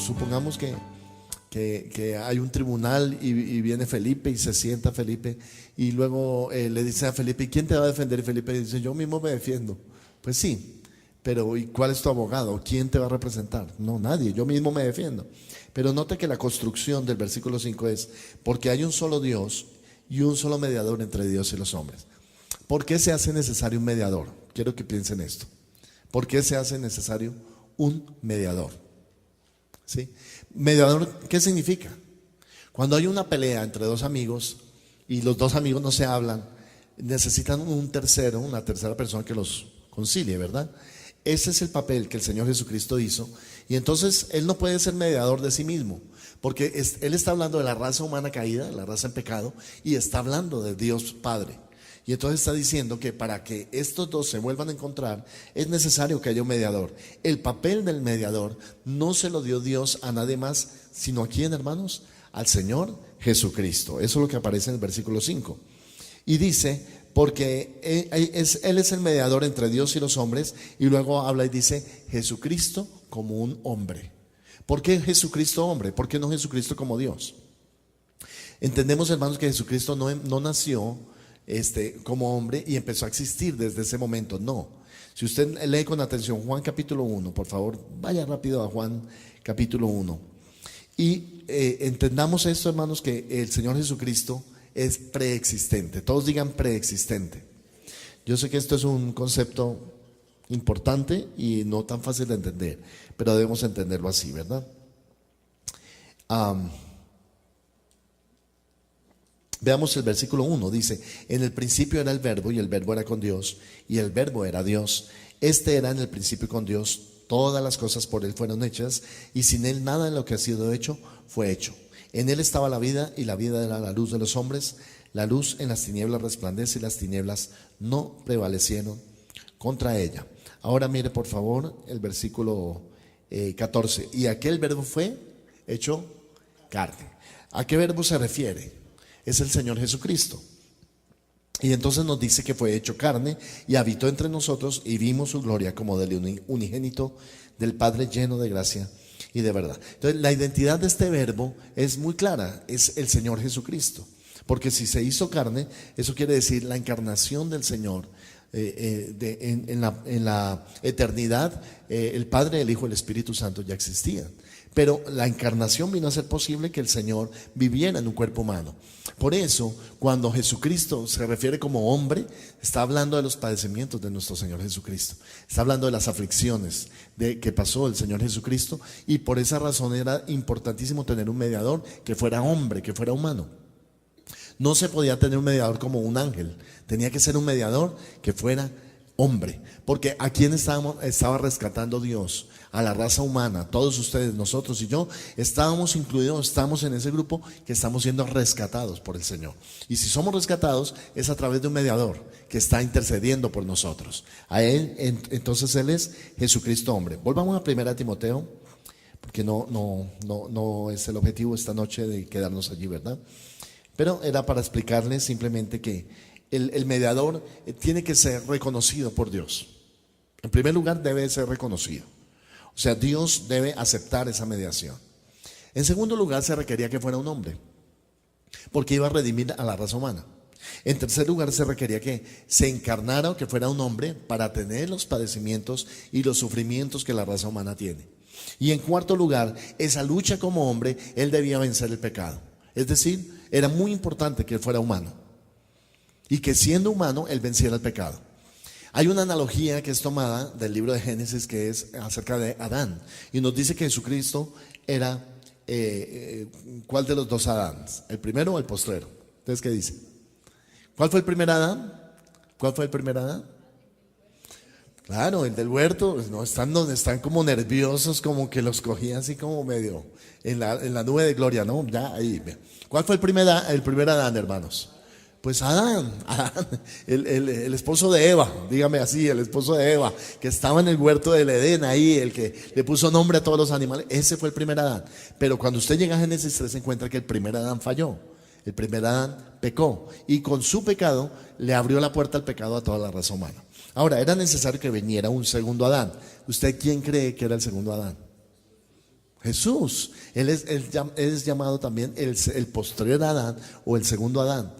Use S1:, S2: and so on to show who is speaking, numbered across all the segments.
S1: supongamos que hay un tribunal y viene Felipe y se sienta Felipe y luego le dice a Felipe: ¿y quién te va a defender? Y Felipe dice: yo mismo me defiendo. Pues sí, pero ¿y cuál es tu abogado? ¿Quién te va a representar? No, nadie, yo mismo me defiendo. Pero note que la construcción del versículo 5 es: porque hay un solo Dios y un solo mediador entre Dios y los hombres. ¿Por qué se hace necesario un mediador? Quiero que piensen esto. ¿Por qué se hace necesario un mediador? ¿Sí? Mediador, ¿qué significa? Cuando hay una pelea entre dos amigos y los dos amigos no se hablan, necesitan un tercero, una tercera persona que los concilie, ¿verdad? Ese es el papel que el Señor Jesucristo hizo. Y entonces Él no puede ser mediador de sí mismo, porque Él está hablando de la raza humana caída, la raza en pecado, y está hablando de Dios Padre. Y entonces está diciendo que para que estos dos se vuelvan a encontrar es necesario que haya un mediador. El papel del mediador no se lo dio Dios a nadie más, sino a quién, hermanos, al Señor Jesucristo. Eso es lo que aparece en el versículo 5. Y dice: porque Él es el mediador entre Dios y los hombres. Y luego habla y dice: Jesucristo como un hombre. ¿Por qué Jesucristo hombre? ¿Por qué no Jesucristo como Dios? Entendemos, hermanos, que Jesucristo no nació como hombre y empezó a existir desde ese momento. No. Si usted lee con atención Juan capítulo 1, por favor, vaya rápido a Juan capítulo 1. Y entendamos esto, hermanos, que el Señor Jesucristo es preexistente. Todos digan preexistente. Yo sé que esto es un concepto importante y no tan fácil de entender, pero debemos entenderlo así, ¿verdad? Veamos el versículo 1, dice: en el principio era el verbo, y el verbo era con Dios, y el verbo era Dios. Este era en el principio con Dios. Todas las cosas por Él fueron hechas, y sin Él nada de lo que ha sido hecho fue hecho. En Él estaba la vida, y la vida era la luz de los hombres. La luz en las tinieblas resplandece, y las tinieblas no prevalecieron contra ella. Ahora mire por favor el versículo 14. Y aquel verbo fue hecho carne. ¿A qué verbo se refiere? Es el Señor Jesucristo. Y entonces nos dice que fue hecho carne y habitó entre nosotros, y vimos su gloria como del unigénito del Padre, lleno de gracia y de verdad. Entonces la identidad de este verbo es muy clara: es el Señor Jesucristo. Porque si se hizo carne, eso quiere decir la encarnación del Señor. En la eternidad, el Padre, el Hijo y el Espíritu Santo ya existían. Pero la encarnación vino a ser posible que el Señor viviera en un cuerpo humano. Por eso, cuando Jesucristo se refiere como hombre, está hablando de los padecimientos de nuestro Señor Jesucristo. Está hablando de las aflicciones que pasó el Señor Jesucristo. Y por esa razón era importantísimo tener un mediador que fuera hombre, que fuera humano. No se podía tener un mediador como un ángel. Tenía que ser un mediador que fuera hombre. Porque ¿a quién estaba rescatando Dios? A la raza humana. Todos ustedes, nosotros y yo, estábamos incluidos, estamos en ese grupo que estamos siendo rescatados por el Señor. Y si somos rescatados, es a través de un mediador que está intercediendo por nosotros. A Él, entonces Él es Jesucristo hombre. Volvamos a 1 Timoteo, porque no es el objetivo esta noche de quedarnos allí, ¿verdad? Pero era para explicarles simplemente que el mediador tiene que ser reconocido por Dios. En primer lugar, debe ser reconocido. O sea, Dios debe aceptar esa mediación. En segundo lugar, se requería que fuera un hombre, porque iba a redimir a la raza humana. En tercer lugar, se requería que se encarnara o que fuera un hombre para tener los padecimientos y los sufrimientos que la raza humana tiene. Y en cuarto lugar, esa lucha como hombre, Él debía vencer el pecado. Es decir, era muy importante que Él fuera humano y que siendo humano Él venciera el pecado. Hay una analogía que es tomada del libro de Génesis, que es acerca de Adán, y nos dice que Jesucristo era ¿cuál de los dos Adáns? ¿El primero o el postrero? Entonces, ¿qué dice? ¿Cuál fue el primer Adán? ¿Cuál fue el primer Adán? Claro, el del huerto. No, están como nerviosos, como que los cogía así como medio en la nube de gloria, ¿no? Ya ahí. ¿Cuál fue el primer Adán, hermanos? Pues Adán, el esposo de Eva, dígame así, el esposo de Eva, que estaba en el huerto del Edén ahí, el que le puso nombre a todos los animales. Ese fue el primer Adán. Pero cuando usted llega a Génesis 3 se encuentra que el primer Adán falló. El primer Adán pecó, y con su pecado le abrió la puerta al pecado a toda la raza humana. Ahora, era necesario que viniera un segundo Adán. ¿Usted quién cree que era el segundo Adán? Jesús. Él es llamado también el postrer Adán o el segundo Adán,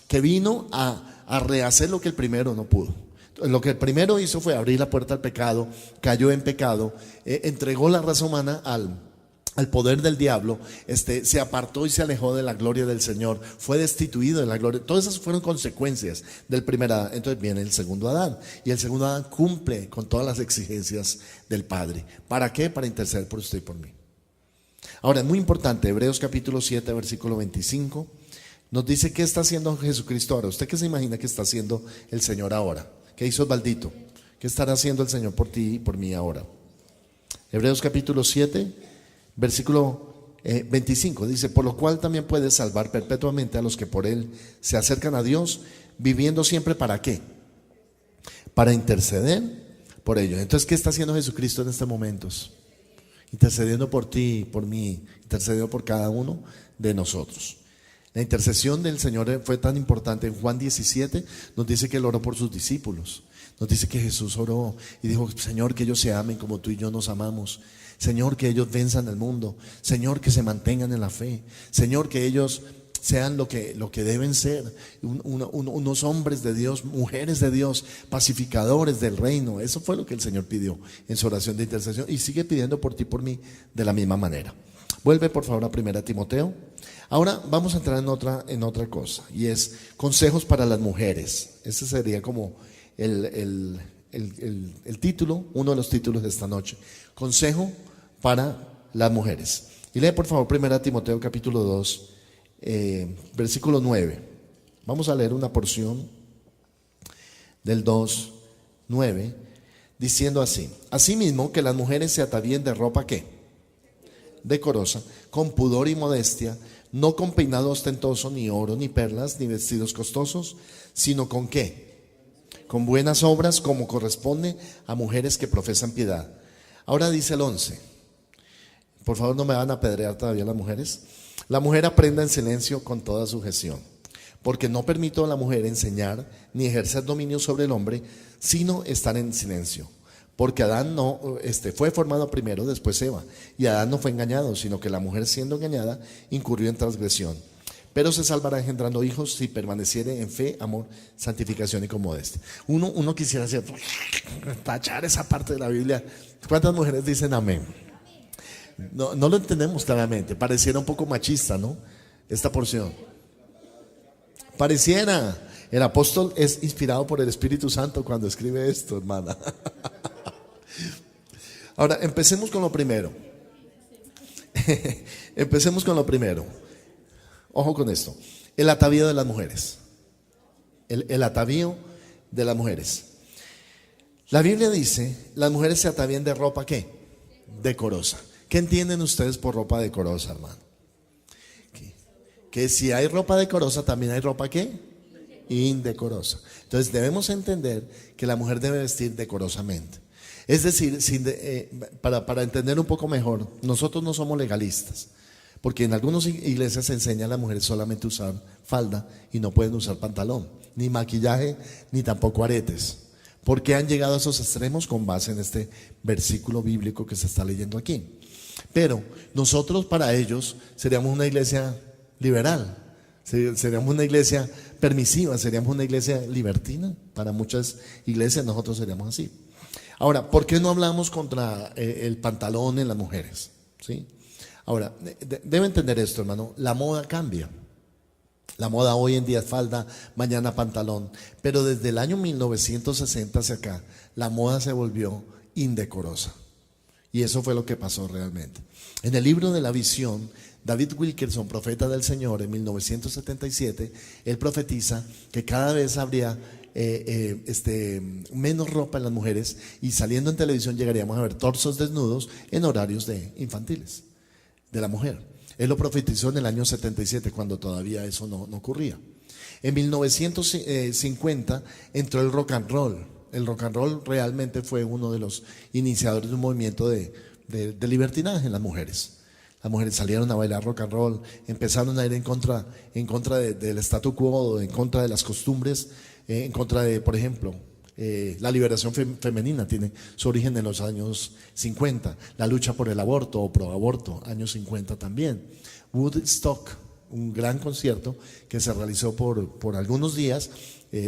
S1: que vino a rehacer lo que el primero no pudo. Lo que el primero hizo fue abrir la puerta al pecado, cayó en pecado, entregó la raza humana al poder del diablo, se apartó y se alejó de la gloria del Señor, fue destituido de la gloria. Todas esas fueron consecuencias del primer Adán. Entonces viene el segundo Adán, y el segundo Adán cumple con todas las exigencias del Padre. ¿Para qué? Para interceder por usted y por mí. Ahora, es muy importante, Hebreos capítulo 7, versículo 25, nos dice qué está haciendo Jesucristo ahora. ¿Usted qué se imagina que está haciendo el Señor ahora? ¿Qué hizo Osvaldito? ¿Qué estará haciendo el Señor por ti y por mí ahora? Hebreos capítulo 7, versículo 25, dice: por lo cual también puede salvar perpetuamente a los que por él se acercan a Dios, viviendo siempre ¿para qué? Para interceder por ellos. Entonces, ¿qué está haciendo Jesucristo en estos momentos? Intercediendo por ti, por mí, intercediendo por cada uno de nosotros. La intercesión del Señor fue tan importante. En Juan 17 nos dice que él oró por sus discípulos. Nos dice que Jesús oró y dijo: Señor, que ellos se amen como tú y yo nos amamos. Señor, que ellos venzan el mundo. Señor, que se mantengan en la fe. Señor, que ellos sean lo que deben ser, unos hombres de Dios, mujeres de Dios, pacificadores del reino. Eso fue lo que el Señor pidió en su oración de intercesión, y sigue pidiendo por ti y por mí de la misma manera. Vuelve por favor a 1 Timoteo. Ahora vamos a entrar en otra cosa, y es consejos para las mujeres. Ese sería como el título, uno de los títulos de esta noche: consejo para las mujeres. Y lee por favor 1 Timoteo capítulo 2, versículo 9. Vamos a leer una porción del 2:9, diciendo así: asimismo, que las mujeres se atavíen de ropa ¿qué? Decorosa, con pudor y modestia, no con peinado ostentoso, ni oro, ni perlas, ni vestidos costosos, sino con ¿qué? Con buenas obras, como corresponde a mujeres que profesan piedad. Ahora dice el 11. Por favor, no me van a apedrear todavía las mujeres. La mujer aprenda en silencio con toda sujeción, porque no permito a la mujer enseñar ni ejercer dominio sobre el hombre, sino estar en silencio. Porque Adán fue formado primero, después Eva, y Adán no fue engañado, sino que la mujer, siendo engañada, incurrió en transgresión. Pero se salvará engendrando hijos si permaneciere en fe, amor, santificación y con modestia. Uno quisiera tachar esa parte de la Biblia. ¿Cuántas mujeres dicen amén? No lo entendemos claramente. Pareciera un poco machista, ¿no? Esta porción. Pareciera. El apóstol es inspirado por el Espíritu Santo cuando escribe esto, hermana. Ahora, empecemos con lo primero. Empecemos con lo primero. Ojo con esto: el atavío de las mujeres. El atavío de las mujeres. La Biblia dice: las mujeres se atavían de ropa ¿qué? Decorosa. ¿Qué entienden ustedes por ropa decorosa, hermano? Que si hay ropa decorosa, también hay ropa ¿qué? Indecorosa. Entonces debemos entender que la mujer debe vestir decorosamente. Es decir, para entender un poco mejor, nosotros no somos legalistas, porque en algunas iglesias se enseña a las mujeres solamente usar falda y no pueden usar pantalón, ni maquillaje, ni tampoco aretes. ¿Por qué han llegado a esos extremos? Con base en este versículo bíblico que se está leyendo aquí. Pero nosotros para ellos seríamos una iglesia liberal, seríamos una iglesia permisiva, seríamos una iglesia libertina. Para muchas iglesias nosotros seríamos así. Ahora, ¿por qué no hablamos contra el pantalón en las mujeres? ¿Sí? Ahora, debe entender esto, hermano: la moda cambia. La moda hoy en día es falda, mañana pantalón. Pero desde el año 1960 hacia acá, la moda se volvió indecorosa. Y eso fue lo que pasó realmente. En el libro de la visión, David Wilkerson, profeta del Señor, en 1977, él profetiza que cada vez habría menos ropa en las mujeres, y saliendo en televisión llegaríamos a ver torsos desnudos en horarios infantiles de la mujer. Él lo profetizó en el año 77, cuando todavía eso no ocurría. En 1950 entró el rock and roll. El rock and roll realmente fue uno de los iniciadores de un movimiento de libertinaje en las mujeres. Las mujeres salieron a bailar rock and roll, empezaron a ir en contra del statu quo, en contra de las costumbres, en contra de, por ejemplo, La liberación femenina tiene su origen en los años 50, la lucha por el aborto o pro aborto, años 50 también. Woodstock, un gran concierto que se realizó por algunos días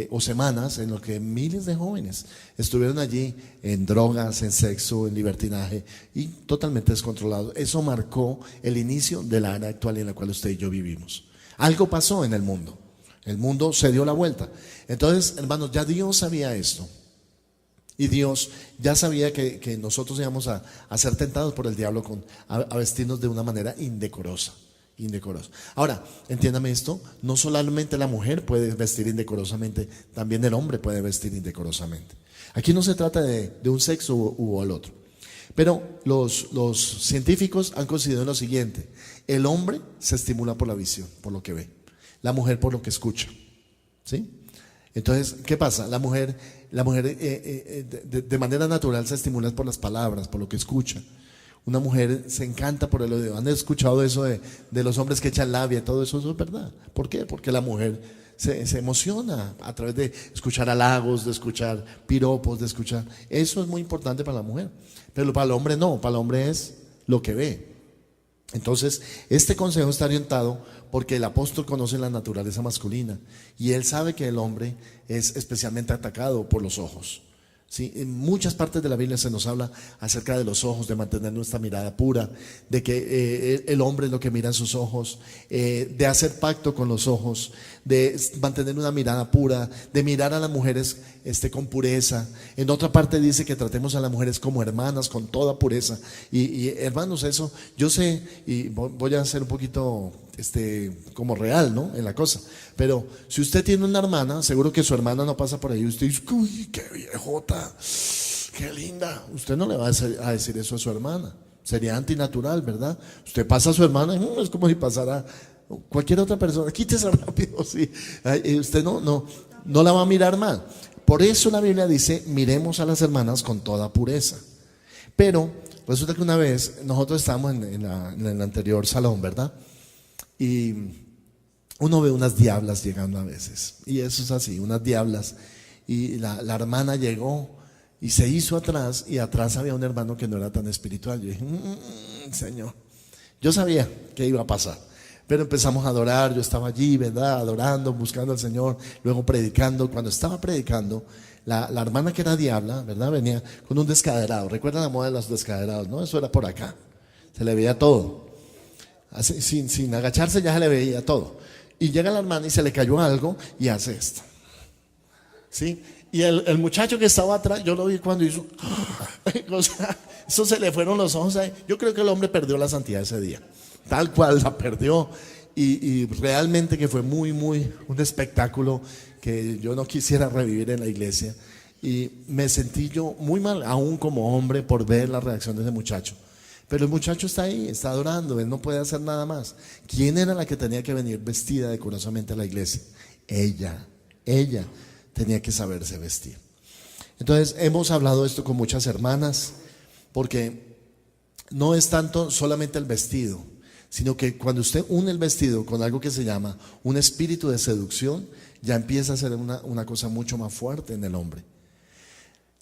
S1: o semanas, en lo que miles de jóvenes estuvieron allí en drogas, en sexo, en libertinaje y totalmente descontrolados. Eso marcó el inicio de la era actual en la cual usted y yo vivimos. Algo pasó en el mundo se dio la vuelta. Entonces, hermanos, ya Dios sabía esto. Y Dios ya sabía que nosotros íbamos a ser tentados por el diablo a vestirnos de una manera indecorosa. Ahora, entiéndame esto, no solamente la mujer puede vestir indecorosamente, también el hombre puede vestir indecorosamente. Aquí no se trata de un sexo u el otro. Pero los científicos han considerado lo siguiente: el hombre se estimula por la visión, por lo que ve, la mujer por lo que escucha, ¿sí? Entonces, ¿qué pasa? La mujer de manera natural se estimula por las palabras, por lo que escucha. Una mujer se encanta por el oído. ¿Han escuchado eso de los hombres que echan labia? Todo eso es verdad. ¿Por qué? Porque la mujer se emociona a través de escuchar halagos, de escuchar piropos, de escuchar. Eso es muy importante para la mujer. Pero para el hombre no, para el hombre es lo que ve. Entonces, este consejo está orientado porque el apóstol conoce la naturaleza masculina y él sabe que el hombre es especialmente atacado por los ojos. Sí, en muchas partes de la Biblia se nos habla acerca de los ojos, de mantener nuestra mirada pura, de que el hombre es lo que mira en sus ojos, de hacer pacto con los ojos, de mantener una mirada pura, de mirar a las mujeres con pureza. En otra parte dice que tratemos a las mujeres como hermanas, con toda pureza. Y hermanos, eso yo sé, y voy a ser un poquito como real, ¿no? En la cosa. Pero si usted tiene una hermana, seguro que su hermana no pasa por ahí y usted dice, uy, qué viejota, qué linda. Usted no le va a decir eso a su hermana. Sería antinatural, ¿verdad? Usted pasa a su hermana y es como si pasara cualquier otra persona. Quítese rápido, sí. Usted no la va a mirar mal. Por eso la Biblia dice, miremos a las hermanas con toda pureza. Pero resulta que una vez nosotros estábamos en el anterior salón, ¿verdad? Y uno ve unas diablas llegando a veces. Y eso es así, unas diablas. Y la hermana llegó y se hizo atrás. Y atrás había un hermano que no era tan espiritual. Yo dije, Señor. Yo sabía que iba a pasar. Pero empezamos a adorar. Yo estaba allí, ¿verdad? Adorando, buscando al Señor. Luego predicando. Cuando estaba predicando, la hermana que era diabla, ¿verdad? Venía con un descaderado. ¿Recuerdan la moda de los descaderados? No, eso era por acá. Se le veía todo. Así, sin agacharse ya se le veía todo. Y llega la hermana y se le cayó algo y hace esto, ¿sí? Y el muchacho que estaba atrás, yo lo vi cuando hizo o sea, eso se le fueron los ojos ahí. Yo creo que el hombre perdió la santidad ese día, tal cual la perdió. Y realmente que fue muy un espectáculo que yo no quisiera revivir en la iglesia. Y me sentí yo muy mal, aún como hombre, por ver la reacción de ese muchacho. Pero el muchacho está ahí, está adorando, él no puede hacer nada más. ¿Quién era la que tenía que venir vestida decorosamente a la iglesia? Ella tenía que saberse vestir. Entonces hemos hablado esto con muchas hermanas, porque no es tanto solamente el vestido, sino que cuando usted une el vestido con algo que se llama un espíritu de seducción, ya empieza a ser una cosa mucho más fuerte en el hombre.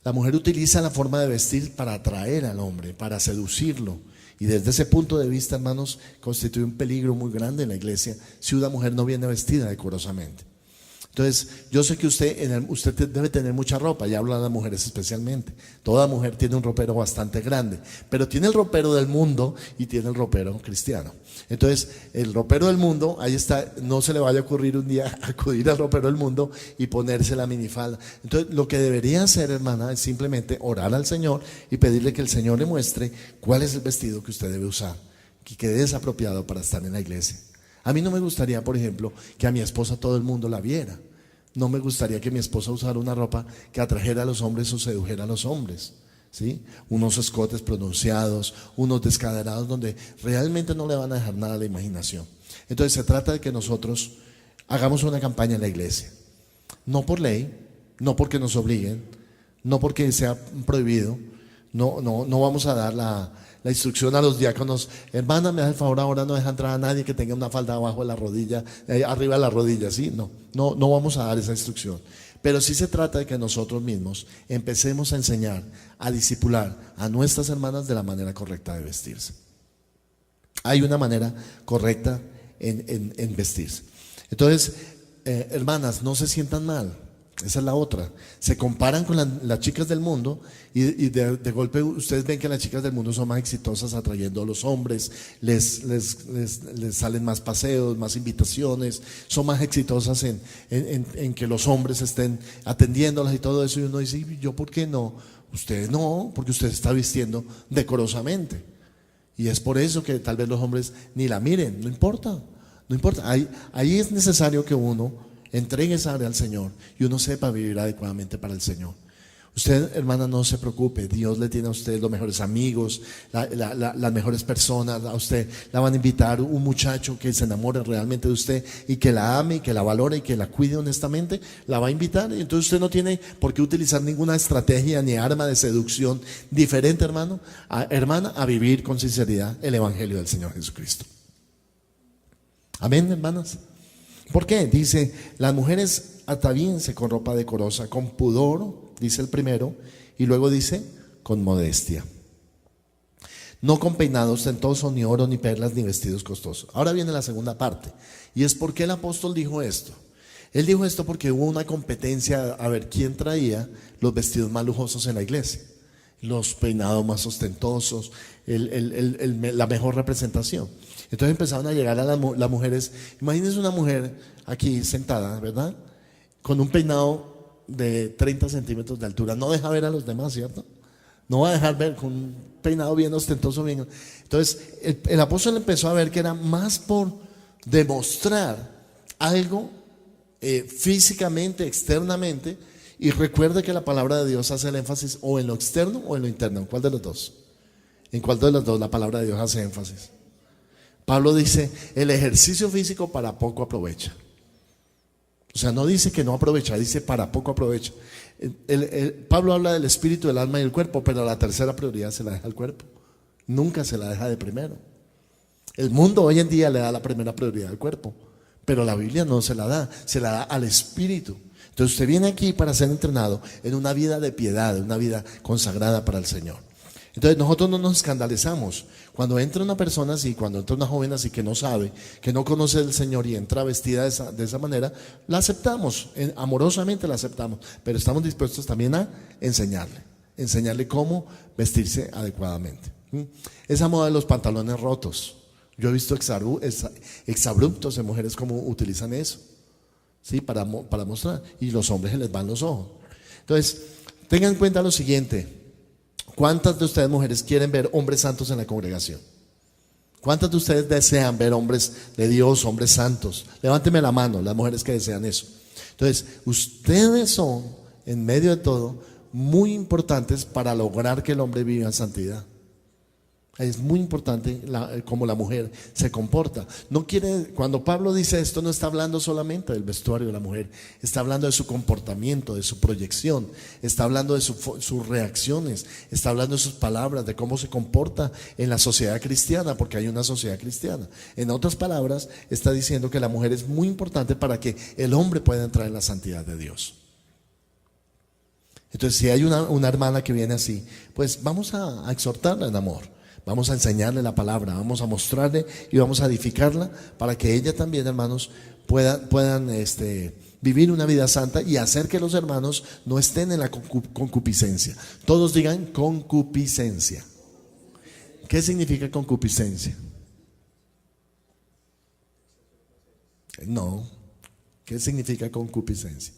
S1: La mujer utiliza la forma de vestir para atraer al hombre, para seducirlo. Y desde ese punto de vista, hermanos, constituye un peligro muy grande en la iglesia si una mujer no viene vestida decorosamente. Entonces, yo sé que usted debe tener mucha ropa, ya hablo de las mujeres especialmente. Toda mujer tiene un ropero bastante grande, pero tiene el ropero del mundo y tiene el ropero cristiano. Entonces, el ropero del mundo, ahí está, no se le vaya a ocurrir un día acudir al ropero del mundo y ponerse la minifalda. Entonces, lo que debería hacer, hermana, es simplemente orar al Señor y pedirle que el Señor le muestre cuál es el vestido que usted debe usar, que es apropiado para estar en la iglesia. A mí no me gustaría, por ejemplo, que a mi esposa todo el mundo la viera. No me gustaría que mi esposa usara una ropa que atrajera a los hombres o sedujera a los hombres, ¿sí? Unos escotes pronunciados, unos descaderados donde realmente no le van a dejar nada a la imaginación. Entonces se trata de que nosotros hagamos una campaña en la iglesia. No por ley, no porque nos obliguen, no porque sea prohibido. No vamos a dar la instrucción a los diáconos: hermana, me da el favor, ahora no deja entrar a nadie que tenga una falda abajo de la rodilla, arriba de la rodilla, ¿sí? No vamos a dar esa instrucción. Pero sí se trata de que nosotros mismos empecemos a enseñar, a discipular a nuestras hermanas de la manera correcta de vestirse. Hay una manera correcta en vestirse. Entonces, hermanas, no se sientan mal. Esa es la otra. Se comparan con las chicas del mundo y de golpe ustedes ven que las chicas del mundo son más exitosas atrayendo a los hombres, les salen más paseos, más invitaciones, son más exitosas en que los hombres estén atendiéndolas y todo eso. Y uno dice, ¿yo por qué no? Usted no, porque usted está vistiendo decorosamente. Y es por eso que tal vez los hombres ni la miren, no importa. No importa, ahí es necesario que uno entregue esa área al Señor y uno sepa vivir adecuadamente para el Señor. Usted, hermana, no se preocupe, Dios le tiene a usted los mejores amigos, las mejores personas. A usted la van a invitar un muchacho que se enamore realmente de usted y que la ame y que la valore y que la cuide honestamente, la va a invitar. Y entonces usted no tiene por qué utilizar ninguna estrategia ni arma de seducción diferente, hermana, a vivir con sinceridad el Evangelio del Señor Jesucristo. Amén, hermanas. ¿Por qué? Dice, las mujeres atavíense con ropa decorosa, con pudor, dice el primero, y luego dice, con modestia. No con peinado ostentoso, ni oro, ni perlas, ni vestidos costosos. Ahora viene la segunda parte, y es por qué el apóstol dijo esto. Él dijo esto porque hubo una competencia a ver quién traía los vestidos más lujosos en la iglesia, los peinados más ostentosos, la mejor representación. Entonces empezaron a llegar a las mujeres. Imagínense una mujer aquí sentada, ¿verdad? Con un peinado de 30 centímetros de altura. No deja ver a los demás, ¿cierto? No va a dejar ver, con un peinado bien ostentoso, bien. Entonces el apóstol empezó a ver que era más por demostrar algo físicamente, externamente. Y recuerde que la palabra de Dios hace el énfasis o en lo externo o en lo interno. ¿En cuál de los dos? ¿En cuál de los dos la palabra de Dios hace énfasis? Pablo dice, el ejercicio físico para poco aprovecha. O sea, no dice que no aprovecha, dice para poco aprovecha. Pablo habla del espíritu, del alma y del cuerpo, pero la tercera prioridad se la deja al cuerpo. Nunca se la deja de primero. El mundo hoy en día le da la primera prioridad al cuerpo, pero la Biblia no se la da al espíritu. Entonces usted viene aquí para ser entrenado en una vida de piedad, en una vida consagrada para el Señor. Entonces nosotros no nos escandalizamos cuando entra una persona así, cuando entra una joven así que no sabe, que no conoce al Señor y entra vestida de esa manera, la aceptamos, amorosamente la aceptamos, pero estamos dispuestos también a enseñarle cómo vestirse adecuadamente. Esa moda de los pantalones rotos, yo he visto exabruptos de mujeres como utilizan eso, ¿sí? para mostrar, y los hombres se les van los ojos. Entonces, tengan en cuenta lo siguiente. ¿Cuántas de ustedes mujeres quieren ver hombres santos en la congregación? ¿Cuántas de ustedes desean ver hombres de Dios, hombres santos? Levánteme la mano, las mujeres que desean eso. Entonces, ustedes son, en medio de todo, muy importantes para lograr que el hombre viva en santidad. Es muy importante cómo la mujer se comporta. Cuando Pablo dice esto, no está hablando solamente del vestuario de la mujer, está hablando de su comportamiento, de su proyección, está hablando de sus reacciones, está hablando de sus palabras, de cómo se comporta en la sociedad cristiana, porque hay una sociedad cristiana. En otras palabras, está diciendo que la mujer es muy importante para que el hombre pueda entrar en la santidad de Dios. Entonces, si hay una hermana que viene así, pues vamos a exhortarla en amor. Vamos a enseñarle la palabra, vamos a mostrarle y vamos a edificarla para que ella también, hermanos, puedan vivir una vida santa y hacer que los hermanos no estén en la concupiscencia. Todos digan concupiscencia. ¿Qué significa concupiscencia? No. ¿Qué significa concupiscencia?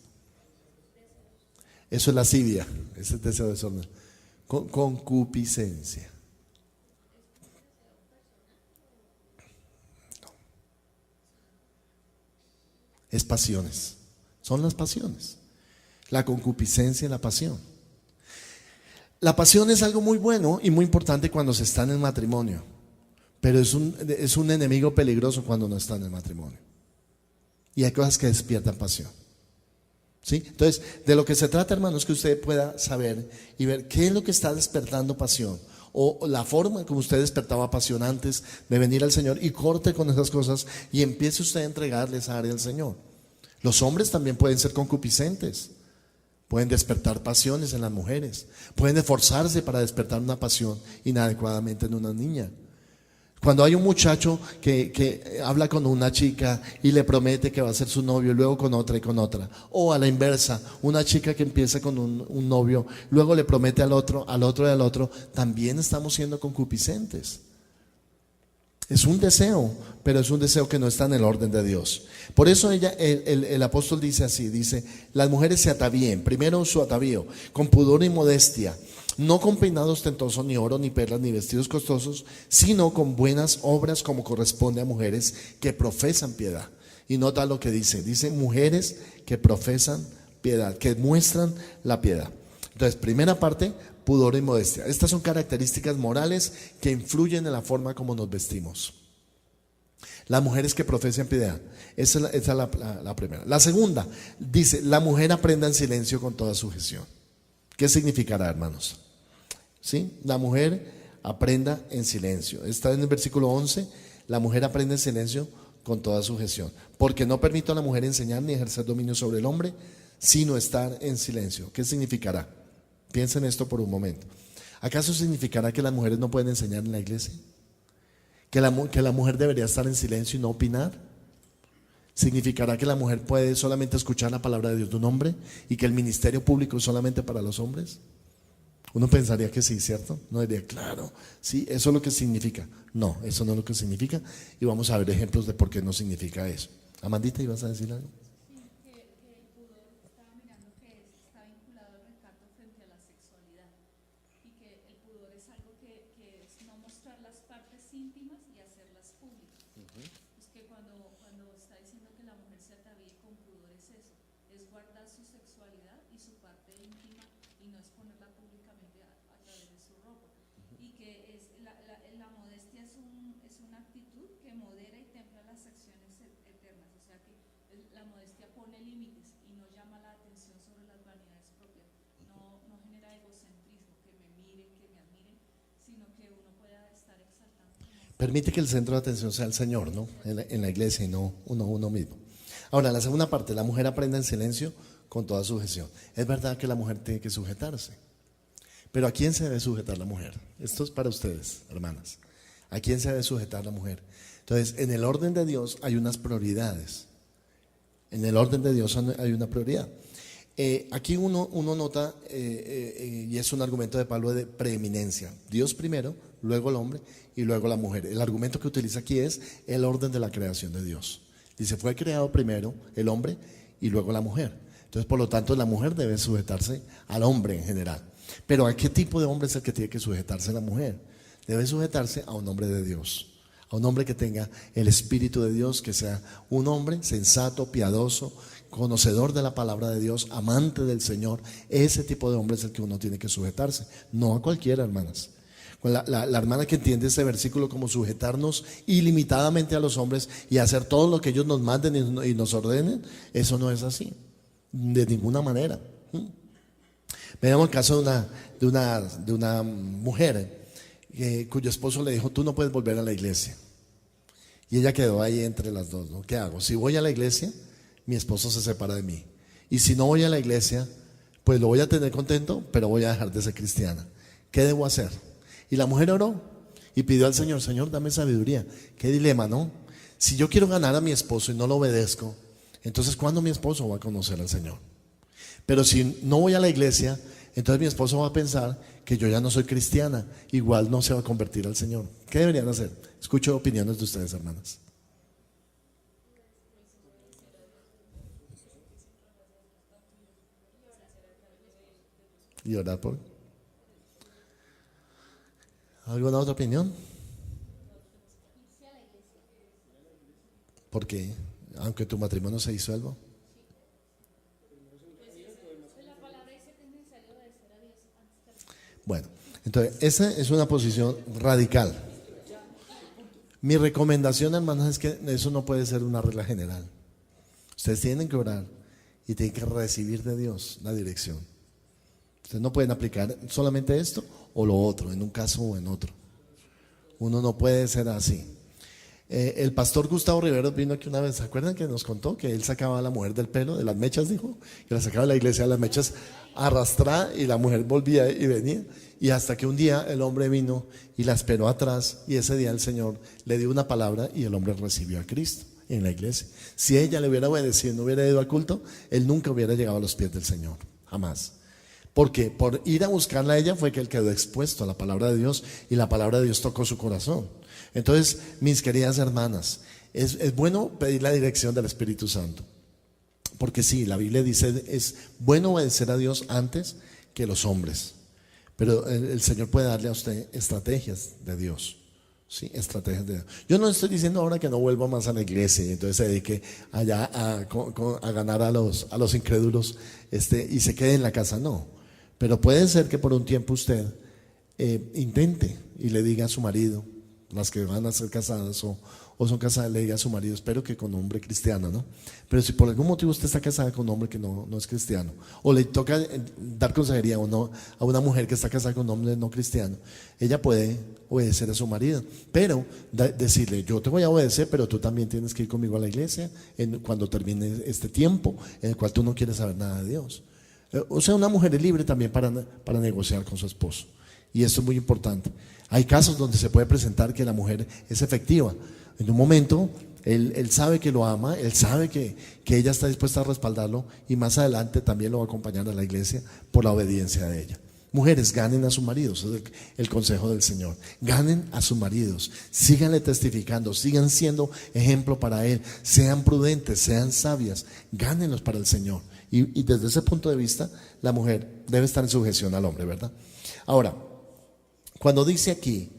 S1: Eso es lascivia, ese es deseo de desorden. Concupiscencia. Es pasiones, son las pasiones, la concupiscencia y la pasión. La pasión es algo muy bueno y muy importante cuando se está en el matrimonio, pero es un enemigo peligroso cuando no está en el matrimonio. Y hay cosas que despiertan pasión, ¿sí? Entonces, de lo que se trata, hermanos, es que usted pueda saber y ver qué es lo que está despertando pasión, o la forma como usted despertaba pasión antes de venir al Señor, y corte con esas cosas y empiece usted a entregarle esa área al Señor. Los hombres también pueden ser concupiscentes. pueden despertar pasiones en las mujeres, pueden esforzarse para despertar una pasión inadecuadamente en una niña. Cuando hay un muchacho que habla con una chica y le promete que va a ser su novio, luego con otra y con otra. O a la inversa, una chica que empieza con un novio, luego le promete al otro y al otro, también estamos siendo concupiscentes. Es un deseo, pero es un deseo que no está en el orden de Dios. Por eso el apóstol dice así, dice, las mujeres se atavíen, primero su atavío, con pudor y modestia, no con peinados ostentosos, ni oro, ni perlas, ni vestidos costosos, sino con buenas obras como corresponde a mujeres que profesan piedad. Y nota lo que dice mujeres que profesan piedad, que muestran la piedad. Entonces, primera parte, pudor y modestia. Estas son características morales que influyen en la forma como nos vestimos. Las mujeres que profesan piedad, esa es la primera. La segunda, dice, la mujer aprenda en silencio con toda sujeción. ¿Qué significará, hermanos? ¿Sí? La mujer aprenda en silencio. Está en el versículo 11, la mujer aprende en silencio con toda sujeción. Porque no permito a la mujer enseñar ni ejercer dominio sobre el hombre, sino estar en silencio. ¿Qué significará? Piensen esto por un momento. ¿Acaso significará que las mujeres no pueden enseñar en la iglesia? ¿Que la mujer debería estar en silencio y no opinar? ¿Significará que la mujer puede solamente escuchar la palabra de Dios de un hombre y que el ministerio público es solamente para los hombres? Uno pensaría que sí, ¿cierto? No diría, claro, sí, eso es lo que significa. No, eso no es lo que significa. Y vamos a ver ejemplos de por qué no significa eso. Amandita, ¿ibas a decir algo? Permite que el centro de atención sea el Señor, ¿no? En la iglesia y no uno mismo. Ahora, la segunda parte, la mujer aprende en silencio con toda sujeción. Es verdad que la mujer tiene que sujetarse, pero ¿a quién se debe sujetar la mujer? Esto es para ustedes, hermanas. ¿A quién se debe sujetar la mujer? Entonces, en el orden de Dios hay unas prioridades. En el orden de Dios hay una prioridad. Aquí uno nota, y es un argumento de Pablo de preeminencia. Dios primero, luego el hombre y luego la mujer. El argumento que utiliza aquí es el orden de la creación de Dios. Dice, fue creado primero el hombre y luego la mujer. Entonces, por lo tanto, la mujer debe sujetarse al hombre en general. Pero ¿a qué tipo de hombre es el que tiene que sujetarse la mujer? Debe sujetarse a un hombre de Dios, a un hombre que tenga el Espíritu de Dios, que sea un hombre sensato, piadoso, conocedor de la palabra de Dios, amante del Señor. Ese tipo de hombre es el que uno tiene que sujetarse, no a cualquiera, hermanas. La hermana que entiende este versículo como sujetarnos ilimitadamente a los hombres y hacer todo lo que ellos nos manden y nos ordenen, eso no es así, de ninguna manera. Veamos el caso de una mujer cuyo esposo le dijo, tú no puedes volver a la iglesia. Y ella quedó ahí entre las dos, ¿no? ¿Qué hago? Si voy a la iglesia, mi esposo se separa de mí. Y si no voy a la iglesia, pues lo voy a tener contento, pero voy a dejar de ser cristiana. ¿Qué debo hacer? Y la mujer oró y pidió al Señor, Señor, dame sabiduría. Qué dilema, ¿no? Si yo quiero ganar a mi esposo y no lo obedezco, entonces ¿cuándo mi esposo va a conocer al Señor? Pero si no voy a la iglesia, entonces mi esposo va a pensar que yo ya no soy cristiana, igual no se va a convertir al Señor. ¿Qué deberían hacer? Escucho opiniones de ustedes, hermanas. Y orar por. ¿Alguna otra opinión? ¿Por qué? Aunque tu matrimonio se disuelva. Bueno, entonces esa es una posición radical. Mi recomendación, hermanos, es que eso no puede ser una regla general. Ustedes tienen que orar y tienen que recibir de Dios la dirección. Ustedes no pueden aplicar solamente esto o lo otro, en un caso o en otro. Uno no puede ser así. El pastor Gustavo Riveros vino aquí una vez, ¿se acuerdan que nos contó que él sacaba a la mujer del pelo, de las mechas, dijo? Que la sacaba de la iglesia de las mechas arrastrada y la mujer volvía y venía. Y hasta que un día el hombre vino y la esperó atrás y ese día el Señor le dio una palabra y el hombre recibió a Cristo en la iglesia. Si ella le hubiera obedecido, no hubiera ido al culto, él nunca hubiera llegado a los pies del Señor, jamás. Porque por ir a buscarla a ella fue que él quedó expuesto a la palabra de Dios y la palabra de Dios tocó su corazón. Entonces, mis queridas hermanas, es bueno pedir la dirección del Espíritu Santo. Porque sí, la Biblia dice, es bueno obedecer a Dios antes que los hombres. Pero el Señor puede darle a usted estrategias de Dios. Sí, estrategias de Dios. Yo no estoy diciendo ahora que no vuelva más a la iglesia y entonces se dedique allá a ganar a los incrédulos y se quede en la casa, no. Pero puede ser que por un tiempo usted intente y le diga a su marido, las que van a ser casadas o son casadas, le diga a su marido, espero que con un hombre cristiano, ¿no? Pero si por algún motivo usted está casada con un hombre que no es cristiano, o le toca dar consejería o no, a una mujer que está casada con un hombre no cristiano, ella puede obedecer a su marido, pero decirle, yo te voy a obedecer, pero tú también tienes que ir conmigo a la iglesia cuando termine este tiempo en el cual tú no quieres saber nada de Dios. O sea, una mujer es libre también para negociar con su esposo. Y esto es muy importante. Hay casos donde se puede presentar que la mujer es efectiva. En un momento, él sabe que lo ama, él sabe que ella está dispuesta a respaldarlo y más adelante también lo va a acompañar a la iglesia por la obediencia de ella. Mujeres, ganen a sus maridos, es el consejo del Señor. Ganen a sus maridos, síganle testificando, sigan siendo ejemplo para él, sean prudentes, sean sabias, gánenlos para el Señor. Y desde ese punto de vista, la mujer debe estar en sujeción al hombre, ¿verdad? Ahora, cuando dice aquí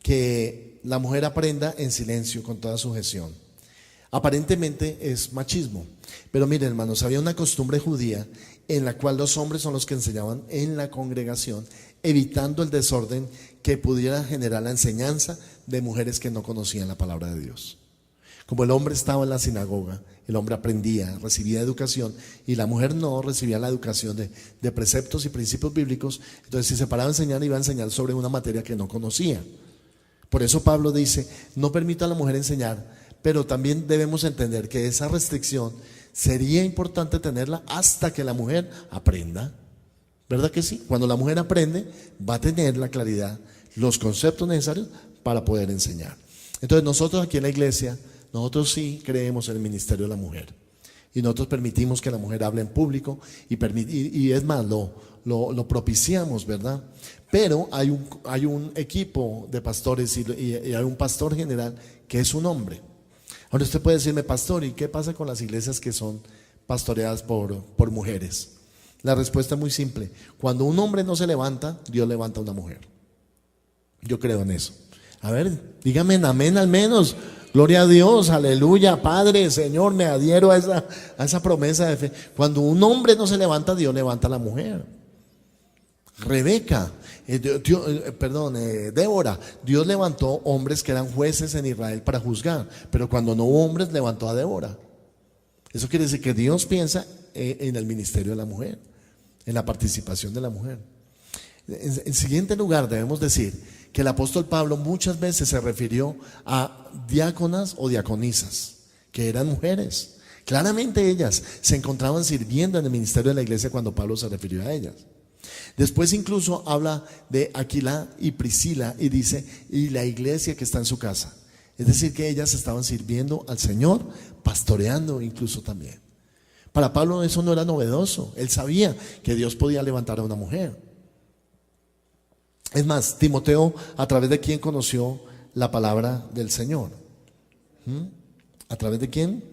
S1: que la mujer aprenda en silencio con toda sujeción, aparentemente es machismo. Pero miren, hermanos, había una costumbre judía en la cual los hombres son los que enseñaban en la congregación, evitando el desorden que pudiera generar la enseñanza de mujeres que no conocían la palabra de Dios. Como el hombre estaba en la sinagoga, el hombre aprendía, recibía educación y la mujer no recibía la educación de preceptos y principios bíblicos. Entonces si se paraba a enseñar, iba a enseñar sobre una materia que no conocía. Por eso Pablo dice, no permita a la mujer enseñar, pero también debemos entender que esa restricción sería importante tenerla hasta que la mujer aprenda. ¿Verdad que sí? Cuando la mujer aprende, va a tener la claridad, los conceptos necesarios para poder enseñar. Entonces nosotros aquí en la iglesia, nosotros sí creemos en el ministerio de la mujer y nosotros permitimos que la mujer hable en público y es más, lo propiciamos, ¿verdad? Pero hay un equipo de pastores y hay un pastor general que es un hombre. Ahora usted puede decirme, pastor, ¿y qué pasa con las iglesias que son pastoreadas por mujeres? La respuesta es muy simple. Cuando un hombre no se levanta, Dios levanta a una mujer. Yo creo en eso. A ver, dígame en amén al menos. Gloria a Dios, aleluya, Padre, Señor, me adhiero a esa promesa de fe. Cuando un hombre no se levanta, Dios levanta a la mujer. Rebeca, Débora, Dios levantó hombres que eran jueces en Israel para juzgar, pero cuando no hubo hombres, levantó a Débora. Eso quiere decir que Dios piensa en el ministerio de la mujer, en la participación de la mujer. En siguiente lugar, debemos decir que el apóstol Pablo muchas veces se refirió a diáconas o diaconisas, que eran mujeres. Claramente ellas se encontraban sirviendo en el ministerio de la iglesia cuando Pablo se refirió a ellas. Después incluso habla de Aquila y Priscila y dice, y la iglesia que está en su casa. Es decir, que ellas estaban sirviendo al Señor, pastoreando incluso también. Para Pablo eso no era novedoso. Él sabía que Dios podía levantar a una mujer. Es más, Timoteo, a través de quién conoció la palabra del Señor. ¿A través de quién?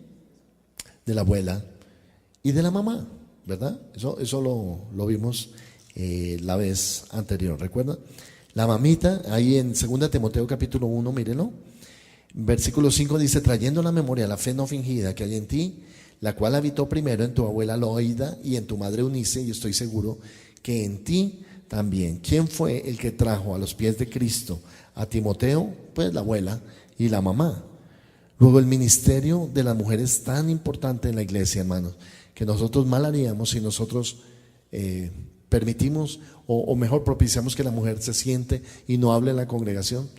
S1: De la abuela y de la mamá, ¿verdad? Eso lo vimos la vez anterior, ¿recuerdan? La mamita, ahí en 2 Timoteo capítulo 1, mírenlo. Versículo 5 dice, trayendo a la memoria la fe no fingida que hay en ti, la cual habitó primero en tu abuela Loida y en tu madre Eunice, y estoy seguro que en ti también. ¿Quién fue el que trajo a los pies de Cristo a Timoteo? Pues la abuela y la mamá. Luego el ministerio de las mujeres es tan importante en la iglesia, hermanos, que nosotros mal haríamos si nosotros permitimos o mejor propiciamos que la mujer se siente y no hable en la congregación.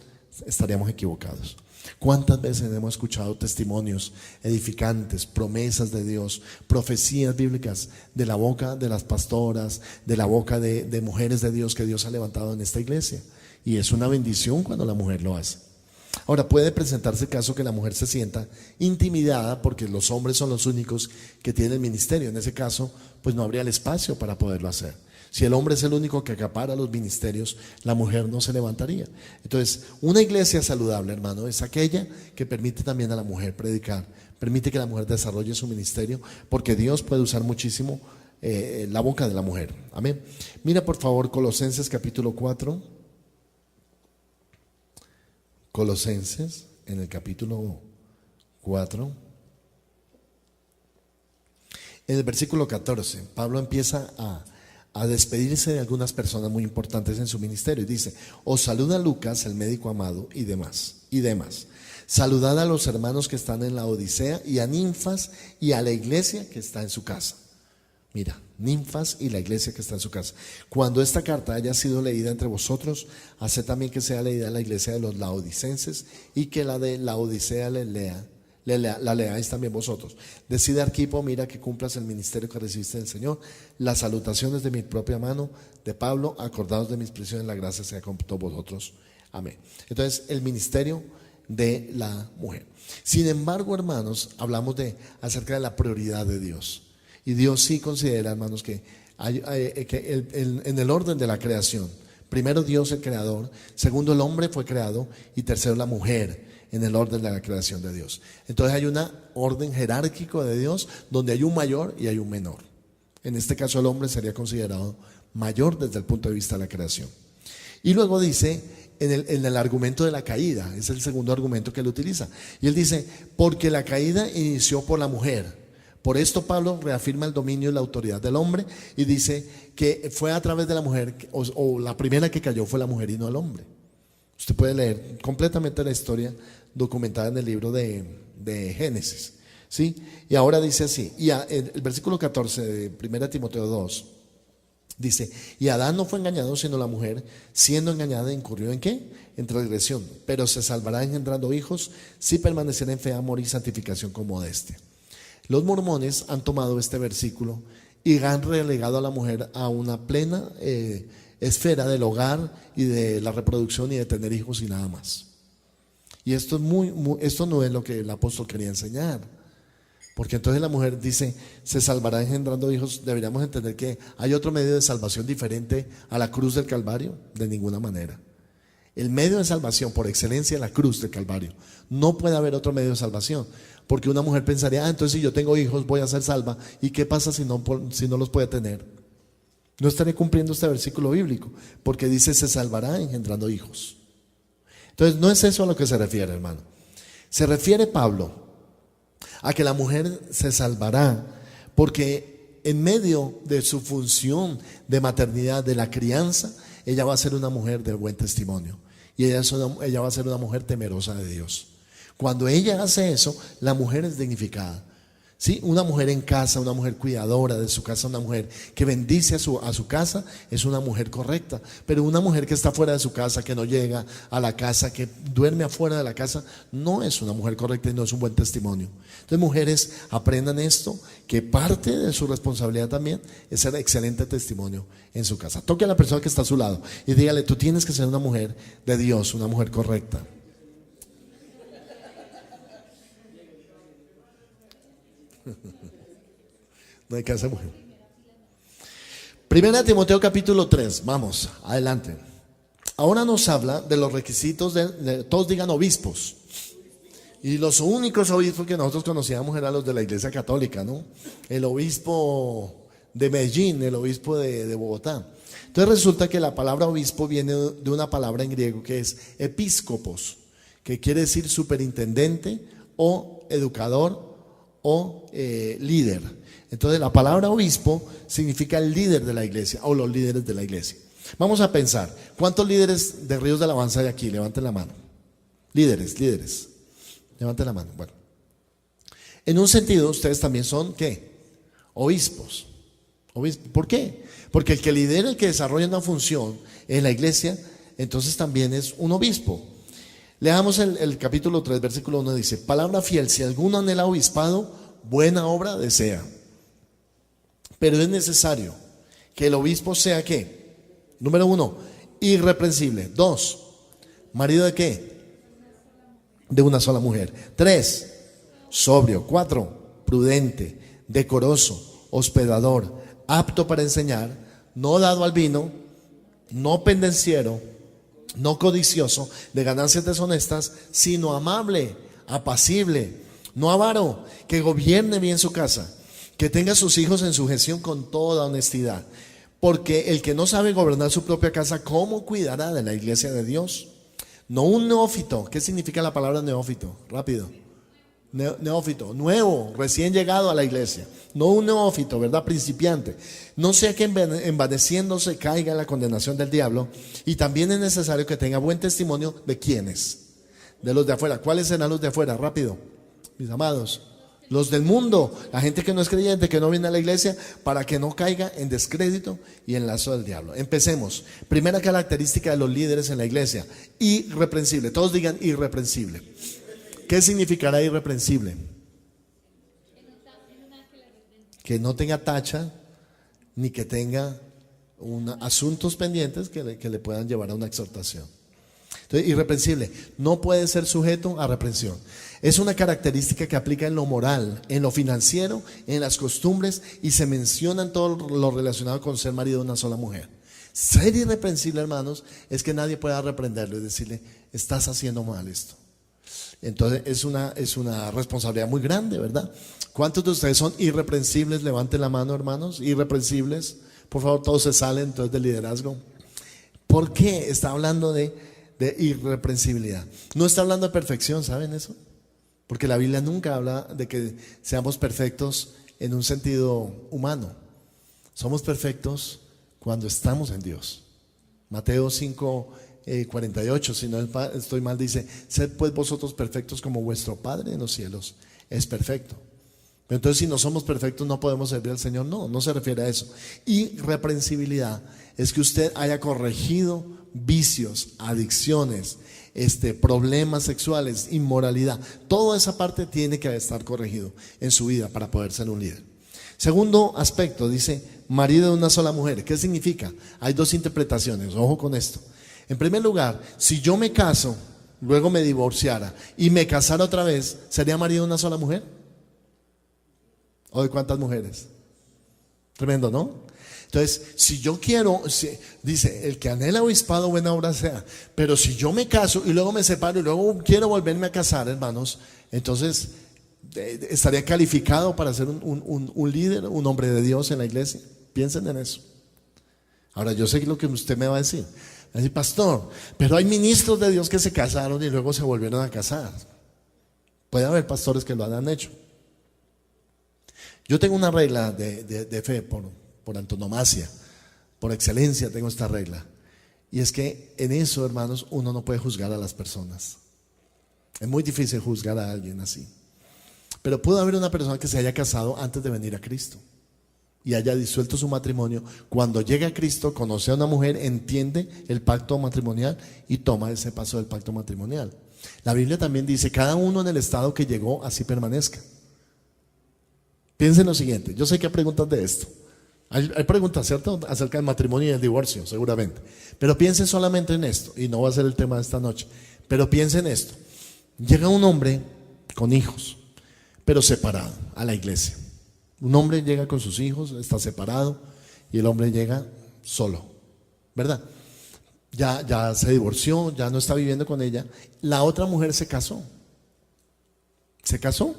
S1: Estaríamos equivocados. ¿Cuántas veces hemos escuchado testimonios edificantes, promesas de Dios, profecías bíblicas de la boca de las pastoras, de la boca de mujeres de Dios que Dios ha levantado en esta iglesia? Y es una bendición cuando la mujer lo hace. Ahora, puede presentarse el caso que la mujer se sienta intimidada porque los hombres son los únicos que tienen el ministerio. En ese caso, pues no habría el espacio para poderlo hacer. Si el hombre es el único que acapara los ministerios, la mujer no se levantaría. Entonces, una iglesia saludable, hermano, es aquella que permite también a la mujer predicar, permite que la mujer desarrolle su ministerio, porque Dios puede usar muchísimo la boca de la mujer. Amén. Mira por favor Colosenses capítulo 4. Colosenses en el capítulo 4. En el versículo 14, Pablo empieza a despedirse de algunas personas muy importantes en su ministerio y dice: os saluda Lucas, el médico amado, y demás. Saludad a los hermanos que están en la Odisea y a Ninfas y a la iglesia que está en su casa. Mira, Ninfas y la iglesia que está en su casa. Cuando esta carta haya sido leída entre vosotros, haced también que sea leída en la iglesia de los laodicenses, y que la de la Odisea la leáis también vosotros. Decide Arquipo, mira que cumplas el ministerio que recibiste del Señor. Las salutaciones de mi propia mano, de Pablo, acordados de mis prisiones, la gracia sea con todos vosotros. Amén. Entonces, el ministerio de la mujer. Sin embargo, hermanos, hablamos acerca de la prioridad de Dios. Y Dios sí considera, hermanos, que en el orden de la creación, primero Dios el creador, segundo el hombre fue creado, y tercero la mujer en el orden de la creación de Dios. Entonces hay un orden jerárquico de Dios donde hay un mayor y hay un menor. En este caso el hombre sería considerado mayor desde el punto de vista de la creación. Y luego dice en el argumento de la caída, es el segundo argumento que él utiliza, y él dice: porque la caída inició por la mujer. Por esto Pablo reafirma el dominio y la autoridad del hombre y dice que fue a través de la mujer, o la primera que cayó fue la mujer y no el hombre. Usted puede leer completamente la historia documentada en el libro de Génesis, ¿sí? Y ahora dice así, y el versículo 14 de 1 Timoteo 2 dice: y Adán no fue engañado, sino la mujer, siendo engañada, incurrió ¿en qué? En transgresión, pero se salvará engendrando hijos si permaneciera en fe, amor y santificación con modestia. Los mormones han tomado este versículo y han relegado a la mujer a una plena esfera del hogar y de la reproducción y de tener hijos y nada más. Y esto esto no es lo que el apóstol quería enseñar, porque entonces la mujer dice: se salvará engendrando hijos. Deberíamos entender que hay otro medio de salvación diferente a la cruz del Calvario. De ninguna manera. El medio de salvación por excelencia es la cruz del Calvario. No puede haber otro medio de salvación, porque una mujer pensaría: entonces si yo tengo hijos voy a ser salva, ¿y qué pasa si no los puede tener? No estaré cumpliendo este versículo bíblico, porque dice: se salvará engendrando hijos. Entonces no es eso a lo que se refiere, hermano. Se refiere Pablo a que la mujer se salvará porque en medio de su función de maternidad, de la crianza, ella va a ser una mujer de buen testimonio, y ella va a ser una mujer temerosa de Dios. Cuando ella hace eso, la mujer es dignificada. ¿Sí? Una mujer en casa, una mujer cuidadora de su casa, una mujer que bendice a su casa, es una mujer correcta. Pero una mujer que está fuera de su casa, que no llega a la casa, que duerme afuera de la casa, no es una mujer correcta y no es un buen testimonio. Entonces, mujeres, aprendan esto, que parte de su responsabilidad también es ser excelente testimonio en su casa. Toque a la persona que está a su lado y dígale: tú tienes que ser una mujer de Dios, una mujer correcta. No hay que hacer mujer. Primera Timoteo capítulo 3, vamos, adelante. Ahora nos habla de los requisitos todos digan obispos. Y los únicos obispos que nosotros conocíamos eran los de la Iglesia Católica, ¿no? El obispo de Medellín, el obispo de Bogotá. Entonces resulta que la palabra obispo viene de una palabra en griego que es episcopos, que quiere decir superintendente o educador o líder. Entonces la palabra obispo significa el líder de la iglesia o los líderes de la iglesia. Vamos a pensar, ¿cuántos líderes de Ríos de Alabanza hay aquí? Levanten la mano. Líderes, levanten la mano. Bueno, en un sentido ustedes también son ¿qué? Obispos. ¿Por qué? Porque el que lidera, el que desarrolla una función en la iglesia, entonces también es un obispo. Leamos el capítulo 3, versículo 1, dice: palabra fiel, si alguno anhela obispado, buena obra desea. Pero es necesario que el obispo sea ¿qué? Número 1, irreprensible. 2, marido de ¿qué? De una sola mujer. 3, sobrio. 4, prudente, decoroso, hospedador, apto para enseñar, no dado al vino, no pendenciero, no codicioso de ganancias deshonestas, sino amable, apacible, no avaro, que gobierne bien su casa, que tenga a sus hijos en sujeción con toda honestidad. Porque el que no sabe gobernar su propia casa, ¿cómo cuidará de la iglesia de Dios? No un neófito. ¿Qué significa la palabra neófito? Rápido. Neófito, nuevo, recién llegado a la iglesia. No un neófito, ¿verdad? Principiante. No sea que envaneciéndose caiga en la condenación del diablo. Y también es necesario que tenga buen testimonio de quiénes. De los de afuera. ¿Cuáles serán los de afuera? Rápido, mis amados. Los del mundo, la gente que no es creyente, que no viene a la iglesia, para que no caiga en descrédito y en lazo del diablo. Empecemos. Primera característica de los líderes en la iglesia: irreprensible. Todos digan irreprensible. ¿Qué significará irreprensible? Que no tenga tacha, ni que tenga asuntos pendientes que le puedan llevar a una exhortación. Entonces, irreprensible, no puede ser sujeto a reprensión. Es una característica que aplica en lo moral, en lo financiero, en las costumbres, y se menciona en todo lo relacionado con ser marido de una sola mujer. Ser irreprensible, hermanos, es que nadie pueda reprenderlo y decirle: estás haciendo mal esto. Entonces es una responsabilidad muy grande, ¿verdad? ¿Cuántos de ustedes son irreprensibles? Levanten la mano, hermanos. Irreprensibles. Por favor, todos se salen entonces del liderazgo. ¿Por qué está hablando de irreprensibilidad? No está hablando de perfección, ¿saben eso? Porque la Biblia nunca habla de que seamos perfectos en un sentido humano. Somos perfectos cuando estamos en Dios. Mateo 5:48, si no estoy mal, dice: sed pues vosotros perfectos como vuestro Padre en los cielos es perfecto. Pero entonces, si no somos perfectos, no podemos servir al Señor. No se refiere a eso. Irreprensibilidad es que usted haya corregido vicios, adicciones, problemas sexuales, inmoralidad. Toda esa parte tiene que estar corregido en su vida para poder ser un líder. Segundo aspecto, dice marido de una sola mujer. ¿Qué significa? Hay dos interpretaciones, ojo con esto. En primer lugar, si yo me caso, luego me divorciara y me casara otra vez, ¿sería marido de una sola mujer? ¿O de cuántas mujeres? Tremendo, ¿no? Entonces, si yo quiero, dice: el que anhela obispado, buena obra sea. Pero si yo me caso y luego me separo y luego quiero volverme a casar, hermanos, entonces estaría calificado para ser un líder, un hombre de Dios en la iglesia. Piensen en eso. Ahora, yo sé lo que usted me va a decir. Va a decir: pastor, pero hay ministros de Dios que se casaron y luego se volvieron a casar. Puede haber pastores que lo han hecho. Yo tengo una regla de fe por antonomasia, por excelencia tengo esta regla. Y es que en eso, hermanos, uno no puede juzgar a las personas. Es muy difícil juzgar a alguien así. Pero puede haber una persona que se haya casado antes de venir a Cristo y haya disuelto su matrimonio. Cuando llega a Cristo, conoce a una mujer, entiende el pacto matrimonial y toma ese paso del pacto matrimonial. La Biblia también dice: cada uno en el estado que llegó, así permanezca. Piensen lo siguiente. Yo sé que hay preguntas de esto. Hay preguntas, ¿cierto?, acerca del matrimonio y el divorcio, seguramente. Pero piensen solamente en esto, y no va a ser el tema de esta noche. Pero piensen en esto. Llega un hombre con hijos, pero separado a la iglesia. Un hombre llega con sus hijos, está separado, y el hombre llega solo, ¿verdad? Ya se divorció, ya no está viviendo con ella. La otra mujer se casó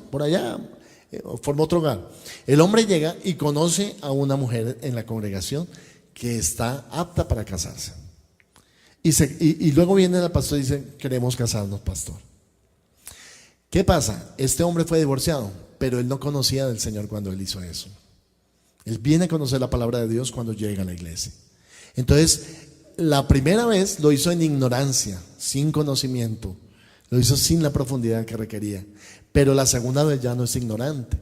S1: por allá, formó otro hogar. El hombre llega y conoce a una mujer en la congregación que está apta para casarse. Y luego viene el pastor y dice: queremos casarnos, pastor. ¿Qué pasa? Este hombre fue divorciado, pero él no conocía del Señor cuando él hizo eso. Él viene a conocer la palabra de Dios cuando llega a la iglesia. Entonces, la primera vez lo hizo en ignorancia, sin conocimiento. Lo hizo sin la profundidad que requería. Pero la segunda vez ya no es ignorante,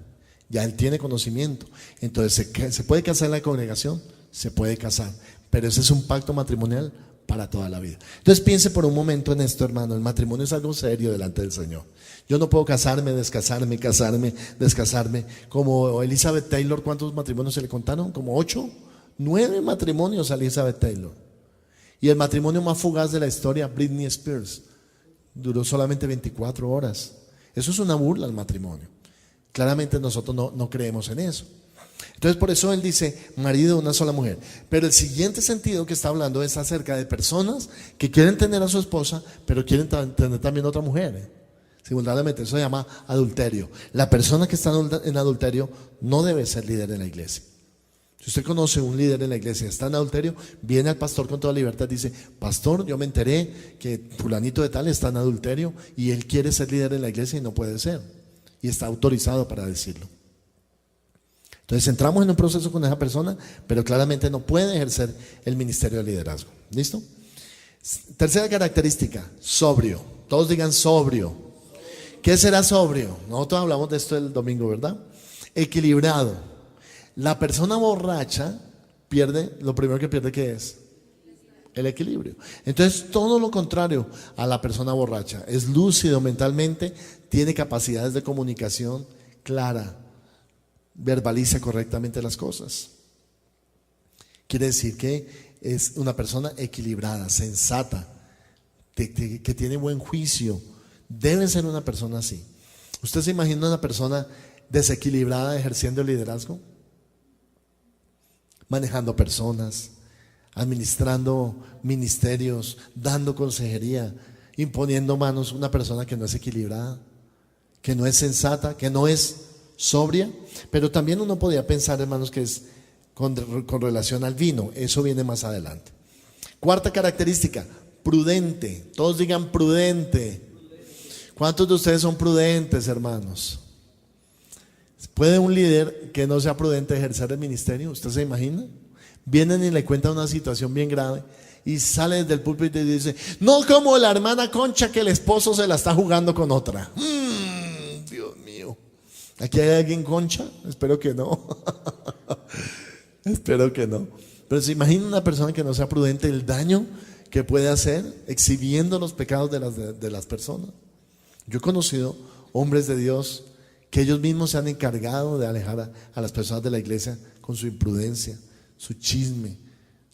S1: ya él tiene conocimiento. Entonces, ¿se puede casar en la congregación? Se puede casar. Pero ese es un pacto matrimonial para toda la vida. Entonces piense por un momento en esto, hermano. El matrimonio es algo serio delante del Señor. Yo no puedo casarme, descasarme, casarme, descasarme. Como Elizabeth Taylor, ¿cuántos matrimonios se le contaron? ¿Como 8? 9 matrimonios a Elizabeth Taylor. Y el matrimonio más fugaz de la historia, Britney Spears, duró solamente 24 horas. Eso es una burla al matrimonio. Claramente nosotros no creemos en eso. Entonces por eso él dice marido de una sola mujer. Pero el siguiente sentido que está hablando es acerca de personas que quieren tener a su esposa, pero quieren tener también otra mujer. Simultáneamente, eso se llama adulterio. La persona que está en adulterio no debe ser líder en la iglesia. Si usted conoce un líder en la iglesia está en adulterio, viene al pastor con toda libertad, dice: pastor, yo me enteré que fulanito de tal está en adulterio y él quiere ser líder en la iglesia y no puede ser. Y está autorizado para decirlo. Entonces entramos en un proceso con esa persona, pero claramente no puede ejercer el ministerio de liderazgo. ¿Listo? Tercera característica, sobrio. Todos digan sobrio. ¿Qué será sobrio? Nosotros hablamos de esto el domingo, ¿verdad? Equilibrado. La persona borracha pierde, lo primero que pierde, ¿qué es? El equilibrio. Entonces todo lo contrario a la persona borracha. Es lúcido mentalmente, tiene capacidades de comunicación clara, verbaliza correctamente las cosas. Quiere decir que es una persona equilibrada, sensata, que tiene buen juicio. Debe ser una persona así. ¿Usted se imagina una persona desequilibrada ejerciendo el liderazgo? Manejando personas, administrando ministerios, dando consejería, imponiendo manos. Una persona que no es equilibrada, que no es sensata, que no es sobria. Pero también uno podría pensar, hermanos, que es con relación al vino. Eso viene más adelante. Cuarta característica, prudente. Todos digan prudente. ¿Cuántos de ustedes son prudentes, hermanos? ¿Puede un líder que no sea prudente ejercer el ministerio? ¿Usted se imagina? Vienen y le cuentan una situación bien grave y sale desde el púlpito y dice: no como la hermana Concha, que el esposo se la está jugando con otra. Dios mío. ¿Aquí hay alguien Concha? Espero que no. Espero que no. Pero se imagina una persona que no sea prudente, el daño que puede hacer exhibiendo los pecados de las personas. Yo he conocido hombres de Dios que ellos mismos se han encargado de alejar a las personas de la iglesia con su imprudencia, su chisme,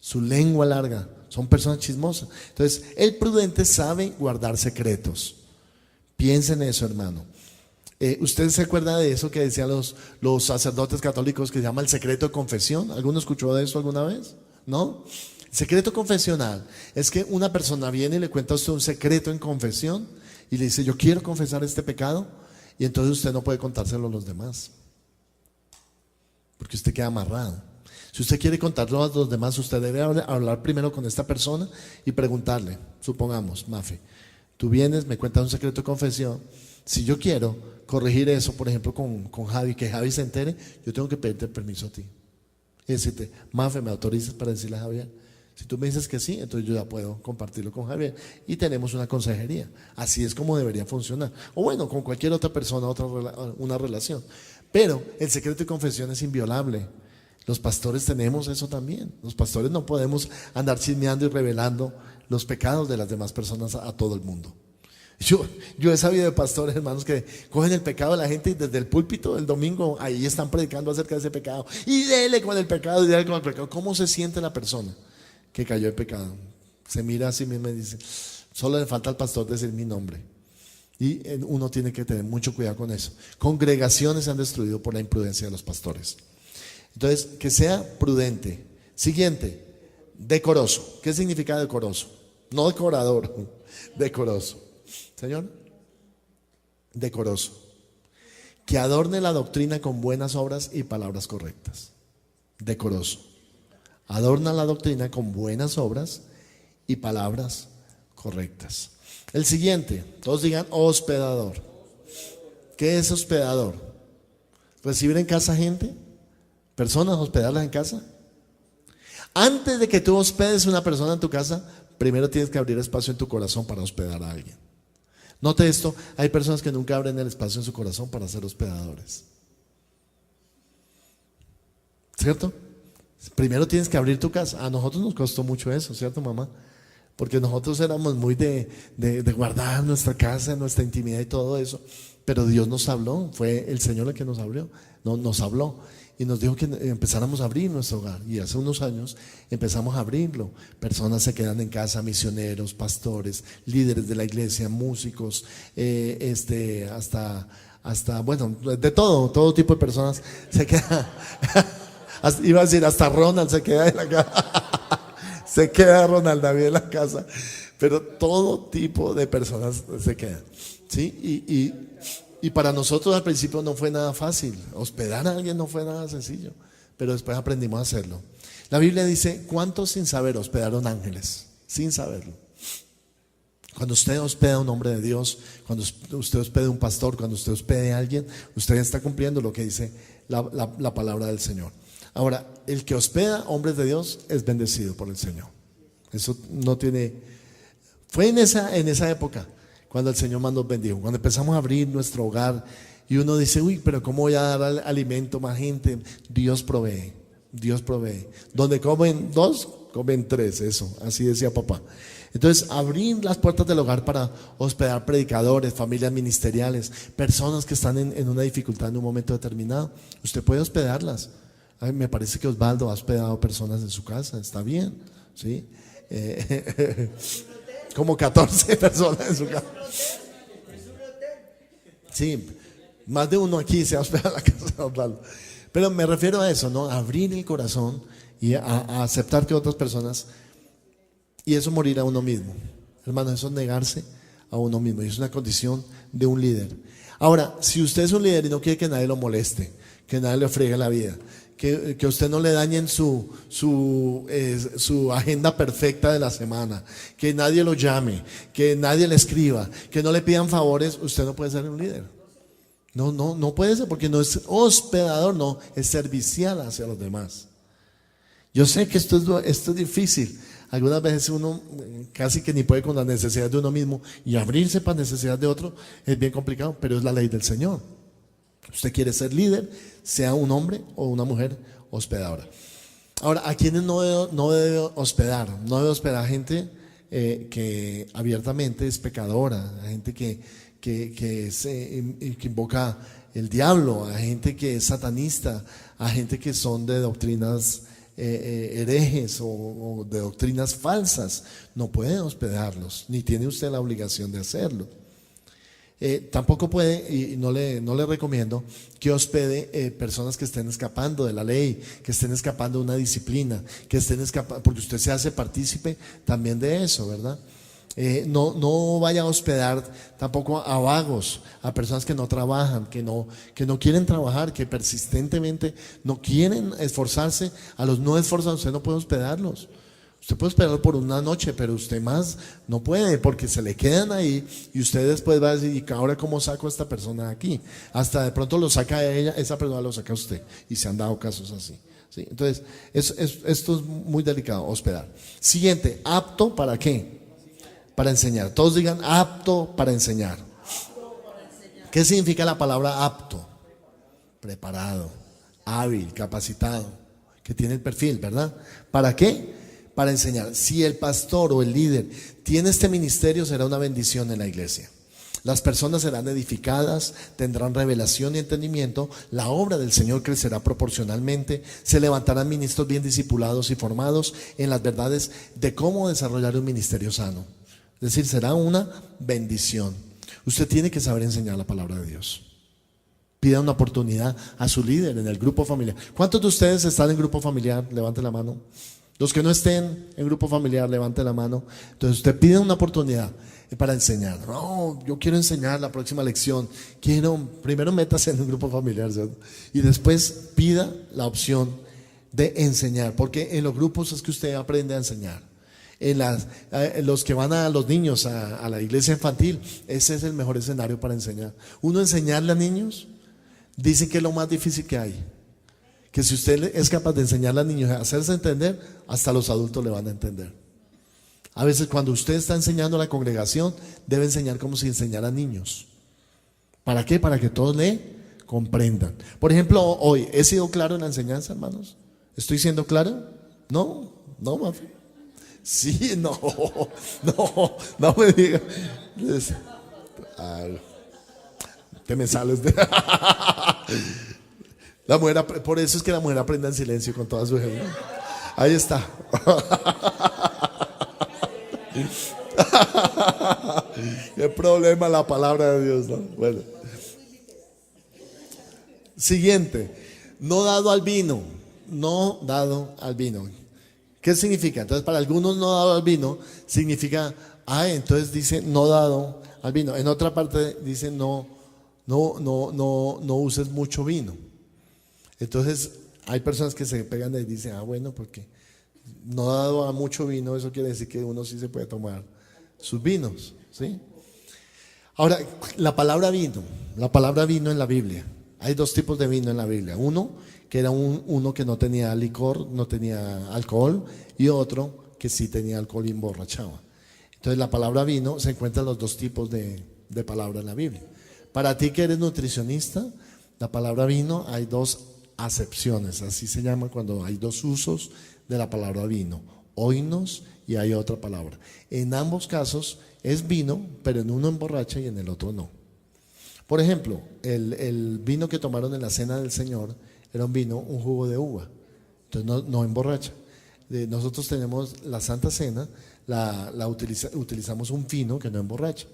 S1: su lengua larga. Son personas chismosas. Entonces, el prudente sabe guardar secretos. Piensen en eso, hermano. ¿Usted se acuerda de eso que decían los sacerdotes católicos, que se llama el secreto de confesión? ¿Alguno escuchó de eso alguna vez? ¿No? El secreto confesional es que una persona viene y le cuenta a usted un secreto en confesión y le dice: yo quiero confesar este pecado, y entonces usted no puede contárselo a los demás, porque usted queda amarrado. Si usted quiere contarlo a los demás, usted debe hablar primero con esta persona y preguntarle. Supongamos, Mafe, tú vienes, me cuentas un secreto de confesión. Si yo quiero corregir eso, por ejemplo, con Javi, que Javi se entere, yo tengo que pedirte permiso a ti y decirte: Mafe, ¿me autorizas para decirle a Javier? Si tú me dices que sí, entonces yo ya puedo compartirlo con Javier y tenemos una consejería. Así es como debería funcionar. O bueno, con cualquier otra persona, una relación. Pero el secreto de confesión es inviolable. Los pastores tenemos eso también. Los pastores no podemos andar chismeando y revelando los pecados de las demás personas a todo el mundo. Yo he sabido de pastores, hermanos, que cogen el pecado de la gente y desde el púlpito el domingo ahí están predicando acerca de ese pecado. Y dele con el pecado, y dele con el pecado. ¿Cómo se siente la persona que cayó en pecado? Se mira a sí mismo y dice: solo le falta al pastor decir mi nombre. Y uno tiene que tener mucho cuidado con eso. Congregaciones se han destruido por la imprudencia de los pastores. Entonces, que sea prudente. Siguiente, decoroso. ¿Qué significa decoroso? No decorador, decoroso. Señor, decoroso. Que adorne la doctrina con buenas obras y palabras correctas. Decoroso. Adorna la doctrina con buenas obras y palabras correctas. El siguiente, todos digan hospedador. ¿Qué es hospedador? ¿Recibir en casa gente? ¿Personas? ¿Hospedarlas en casa? Antes de que tú hospedes una persona en tu casa, primero tienes que abrir espacio en tu corazón para hospedar a alguien. Note esto, hay personas que nunca abren el espacio en su corazón para ser hospedadores. ¿Cierto? Primero tienes que abrir tu casa. A nosotros nos costó mucho eso, ¿cierto, mamá? porque nosotros éramos muy de guardar nuestra casa, nuestra intimidad y todo eso, pero Dios nos habló, fue el Señor el que nos habló, nos habló y nos dijo que empezáramos a abrir nuestro hogar, y hace unos años empezamos a abrirlo. Personas se quedan en casa, misioneros, pastores, líderes de la iglesia, músicos, hasta bueno, de todo tipo de personas se queda. Iba a decir, hasta Ronald se queda en la casa. Se queda Ronald David en la casa. Pero todo tipo de personas se quedan, ¿sí? Y para nosotros al principio no fue nada fácil. Hospedar a alguien no fue nada sencillo, pero después aprendimos a hacerlo. La Biblia dice, ¿cuántos sin saber hospedaron ángeles? Sin saberlo. Cuando usted hospeda a un hombre de Dios, cuando usted hospeda a un pastor, cuando usted hospeda a alguien, usted está cumpliendo lo que dice la palabra del Señor. Ahora, el que hospeda hombres de Dios es bendecido por el Señor. Eso no tiene... Fue en esa época cuando el Señor más nos bendijo, cuando empezamos a abrir nuestro hogar y uno dice, uy, pero ¿cómo voy a dar alimento a más gente? Dios provee, Dios provee. Donde comen dos, comen tres, eso, así decía papá. Entonces, abrir las puertas del hogar para hospedar predicadores, familias ministeriales, personas que están en una dificultad en un momento determinado, usted puede hospedarlas. Ay, me parece que Osvaldo ha hospedado personas en su casa, está bien, ¿sí? Como 14 personas en su casa. Sí, más de uno aquí se ha hospedado en la casa de Osvaldo. Pero me refiero a eso, ¿no? A abrir el corazón y a aceptar que otras personas, y eso morir a uno mismo. Hermano, eso es negarse a uno mismo, y es una condición de un líder. Ahora, si usted es un líder y no quiere que nadie lo moleste, que nadie le friegue la vida, que usted no le dañen su agenda perfecta de la semana, que nadie lo llame, que nadie le escriba, que no le pidan favores, usted no puede ser un líder. No puede ser, porque no es hospedador, no, es servicial hacia los demás. Yo sé que esto es difícil. Algunas veces uno casi que ni puede con las necesidades de uno mismo, y abrirse para necesidades de otro es bien complicado, pero es la ley del Señor. Usted quiere ser líder, sea un hombre o una mujer hospedadora. Ahora, ¿a quienes no debe hospedar? No debe hospedar a gente que abiertamente es pecadora, a gente que invoca el diablo, a gente que es satanista, a gente que son de doctrinas herejes o de doctrinas falsas. No puede hospedarlos, ni tiene usted la obligación de hacerlo. Tampoco puede, y no le recomiendo que hospede personas que estén escapando de la ley, que estén escapando de una disciplina, que estén escapando, porque usted se hace partícipe también de eso, ¿verdad? No vaya a hospedar tampoco a vagos, a personas que no trabajan, que no quieren trabajar, que persistentemente no quieren esforzarse. A los no esforzados usted no puede hospedarlos. Usted puede esperar por una noche, pero usted más no puede, porque se le quedan ahí y usted después va a decir, ¿y ahora cómo saco a esta persona de aquí? Hasta de pronto lo saca ella, esa persona lo saca a usted, y se han dado casos así, ¿sí? Entonces, esto es muy delicado, hospedar. Siguiente, ¿apto para qué? Para enseñar. Todos digan, apto para enseñar. ¿Qué significa la palabra apto? Preparado, hábil, capacitado, que tiene el perfil, ¿verdad? ¿Para qué? Para enseñar. Si el pastor o el líder tiene este ministerio, será una bendición en la iglesia. Las personas serán edificadas, tendrán revelación y entendimiento, la obra del Señor crecerá proporcionalmente, se levantarán ministros bien discipulados y formados en las verdades de cómo desarrollar un ministerio sano. Es decir, será una bendición. Usted tiene que saber enseñar la palabra de Dios. Pida una oportunidad a su líder en el grupo familiar. ¿Cuántos de ustedes están en grupo familiar? Levante la mano. Los que no estén en grupo familiar, levante la mano. Entonces usted pide una oportunidad para enseñar. No, yo quiero enseñar la próxima lección. Primero métase en un grupo familiar, ¿cierto? Y después pida la opción de enseñar, porque en los grupos es que usted aprende a enseñar. Los que van a los niños a la iglesia infantil, ese es el mejor escenario para enseñar. Uno enseñarle a niños, dicen que es lo más difícil que hay. Que si usted es capaz de enseñarle a niños a hacerse entender, hasta los adultos le van a entender. A veces cuando usted está enseñando a la congregación, debe enseñar como si enseñara a niños. ¿Para qué? Para que todos le comprendan. Por ejemplo, hoy, ¿he sido claro en la enseñanza, hermanos? ¿Estoy siendo claro? No, Mafe. Sí, no, no, no me digas. Ah, te me sales de... La mujer, por eso es que la mujer aprende en silencio con toda su gente. Ahí está. Qué problema la palabra de Dios, ¿no? Bueno. Siguiente. No dado al vino. No dado al vino. ¿Qué significa? Entonces, para algunos no dado al vino significa, entonces dice no dado al vino. En otra parte dice no uses mucho vino. Entonces, hay personas que se pegan y dicen, bueno, porque no dado a mucho vino, eso quiere decir que uno sí se puede tomar sus vinos, ¿sí? Ahora, la palabra vino en la Biblia. Hay dos tipos de vino en la Biblia. Uno, que era uno que no tenía licor, no tenía alcohol, y otro que sí tenía alcohol y emborrachaba. Entonces, la palabra vino se encuentra en los dos tipos de palabra en la Biblia. Para ti que eres nutricionista, la palabra vino hay dos acepciones, así se llama cuando hay dos usos de la palabra vino, oinos y hay otra palabra. En ambos casos es vino, pero en uno emborracha y en el otro no. Por ejemplo, el vino que tomaron en la cena del Señor era un jugo de uva, entonces no emborracha. Nosotros tenemos la Santa Cena, utilizamos un vino que no emborracha.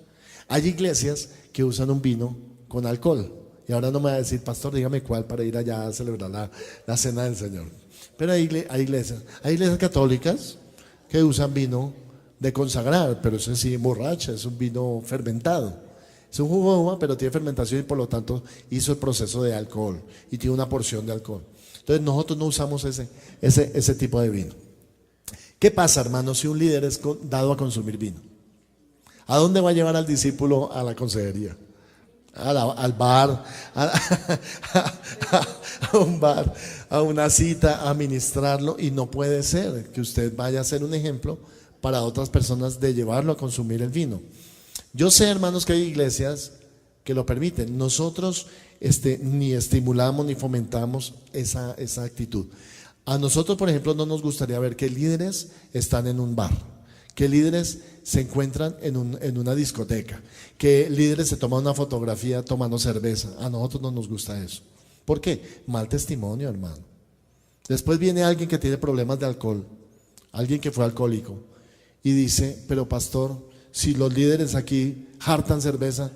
S1: Hay iglesias que usan un vino con alcohol. Y ahora no me va a decir, pastor, dígame cuál para ir allá a celebrar la cena del Señor. Pero hay iglesias católicas que usan vino de consagrar, pero eso sí emborracha, es un vino fermentado. Es un jugo de uva, pero tiene fermentación y por lo tanto hizo el proceso de alcohol y tiene una porción de alcohol. Entonces nosotros no usamos ese tipo de vino. ¿Qué pasa, hermanos, si un líder es dado a consumir vino? ¿A dónde va a llevar al discípulo a la consejería? Al bar, a un bar, a una cita, a ministrarlo, y no puede ser que usted vaya a ser un ejemplo para otras personas de llevarlo a consumir el vino. Yo sé, hermanos, que hay iglesias que lo permiten. Nosotros ni estimulamos ni fomentamos esa actitud. A nosotros, por ejemplo, no nos gustaría ver que líderes están en un bar, que líderes se encuentran en una discoteca, que líderes se toman una fotografía tomando cerveza. A nosotros no nos gusta eso. ¿Por qué? Mal testimonio, hermano. Después viene alguien que tiene problemas de alcohol, alguien que fue alcohólico, y dice, pero pastor, si los líderes aquí hartan cerveza,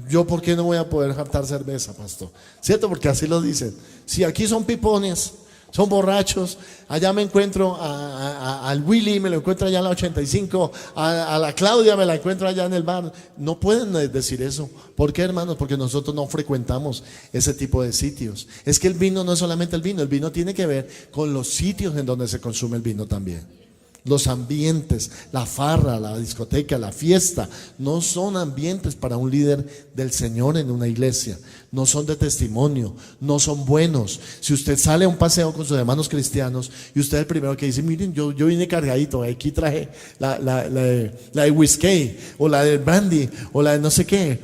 S1: ¿yo por qué no voy a poder hartar cerveza, pastor? ¿Cierto? Porque así lo dicen. Si aquí son pipones, son borrachos, allá me encuentro al Willy, me lo encuentro allá en la 85, a la Claudia me la encuentro allá en el bar. No pueden decir eso. ¿Por qué, hermanos? Porque nosotros no frecuentamos ese tipo de sitios. Es que el vino no es solamente el vino tiene que ver con los sitios en donde se consume el vino también. Los ambientes, la farra, la discoteca, la fiesta, no son ambientes para un líder del Señor en una iglesia. No son de testimonio, no son buenos. Si usted sale a un paseo con sus hermanos cristianos y usted es el primero que dice, miren, yo vine cargadito, aquí traje la de whisky, o la de brandy, o la de no sé qué,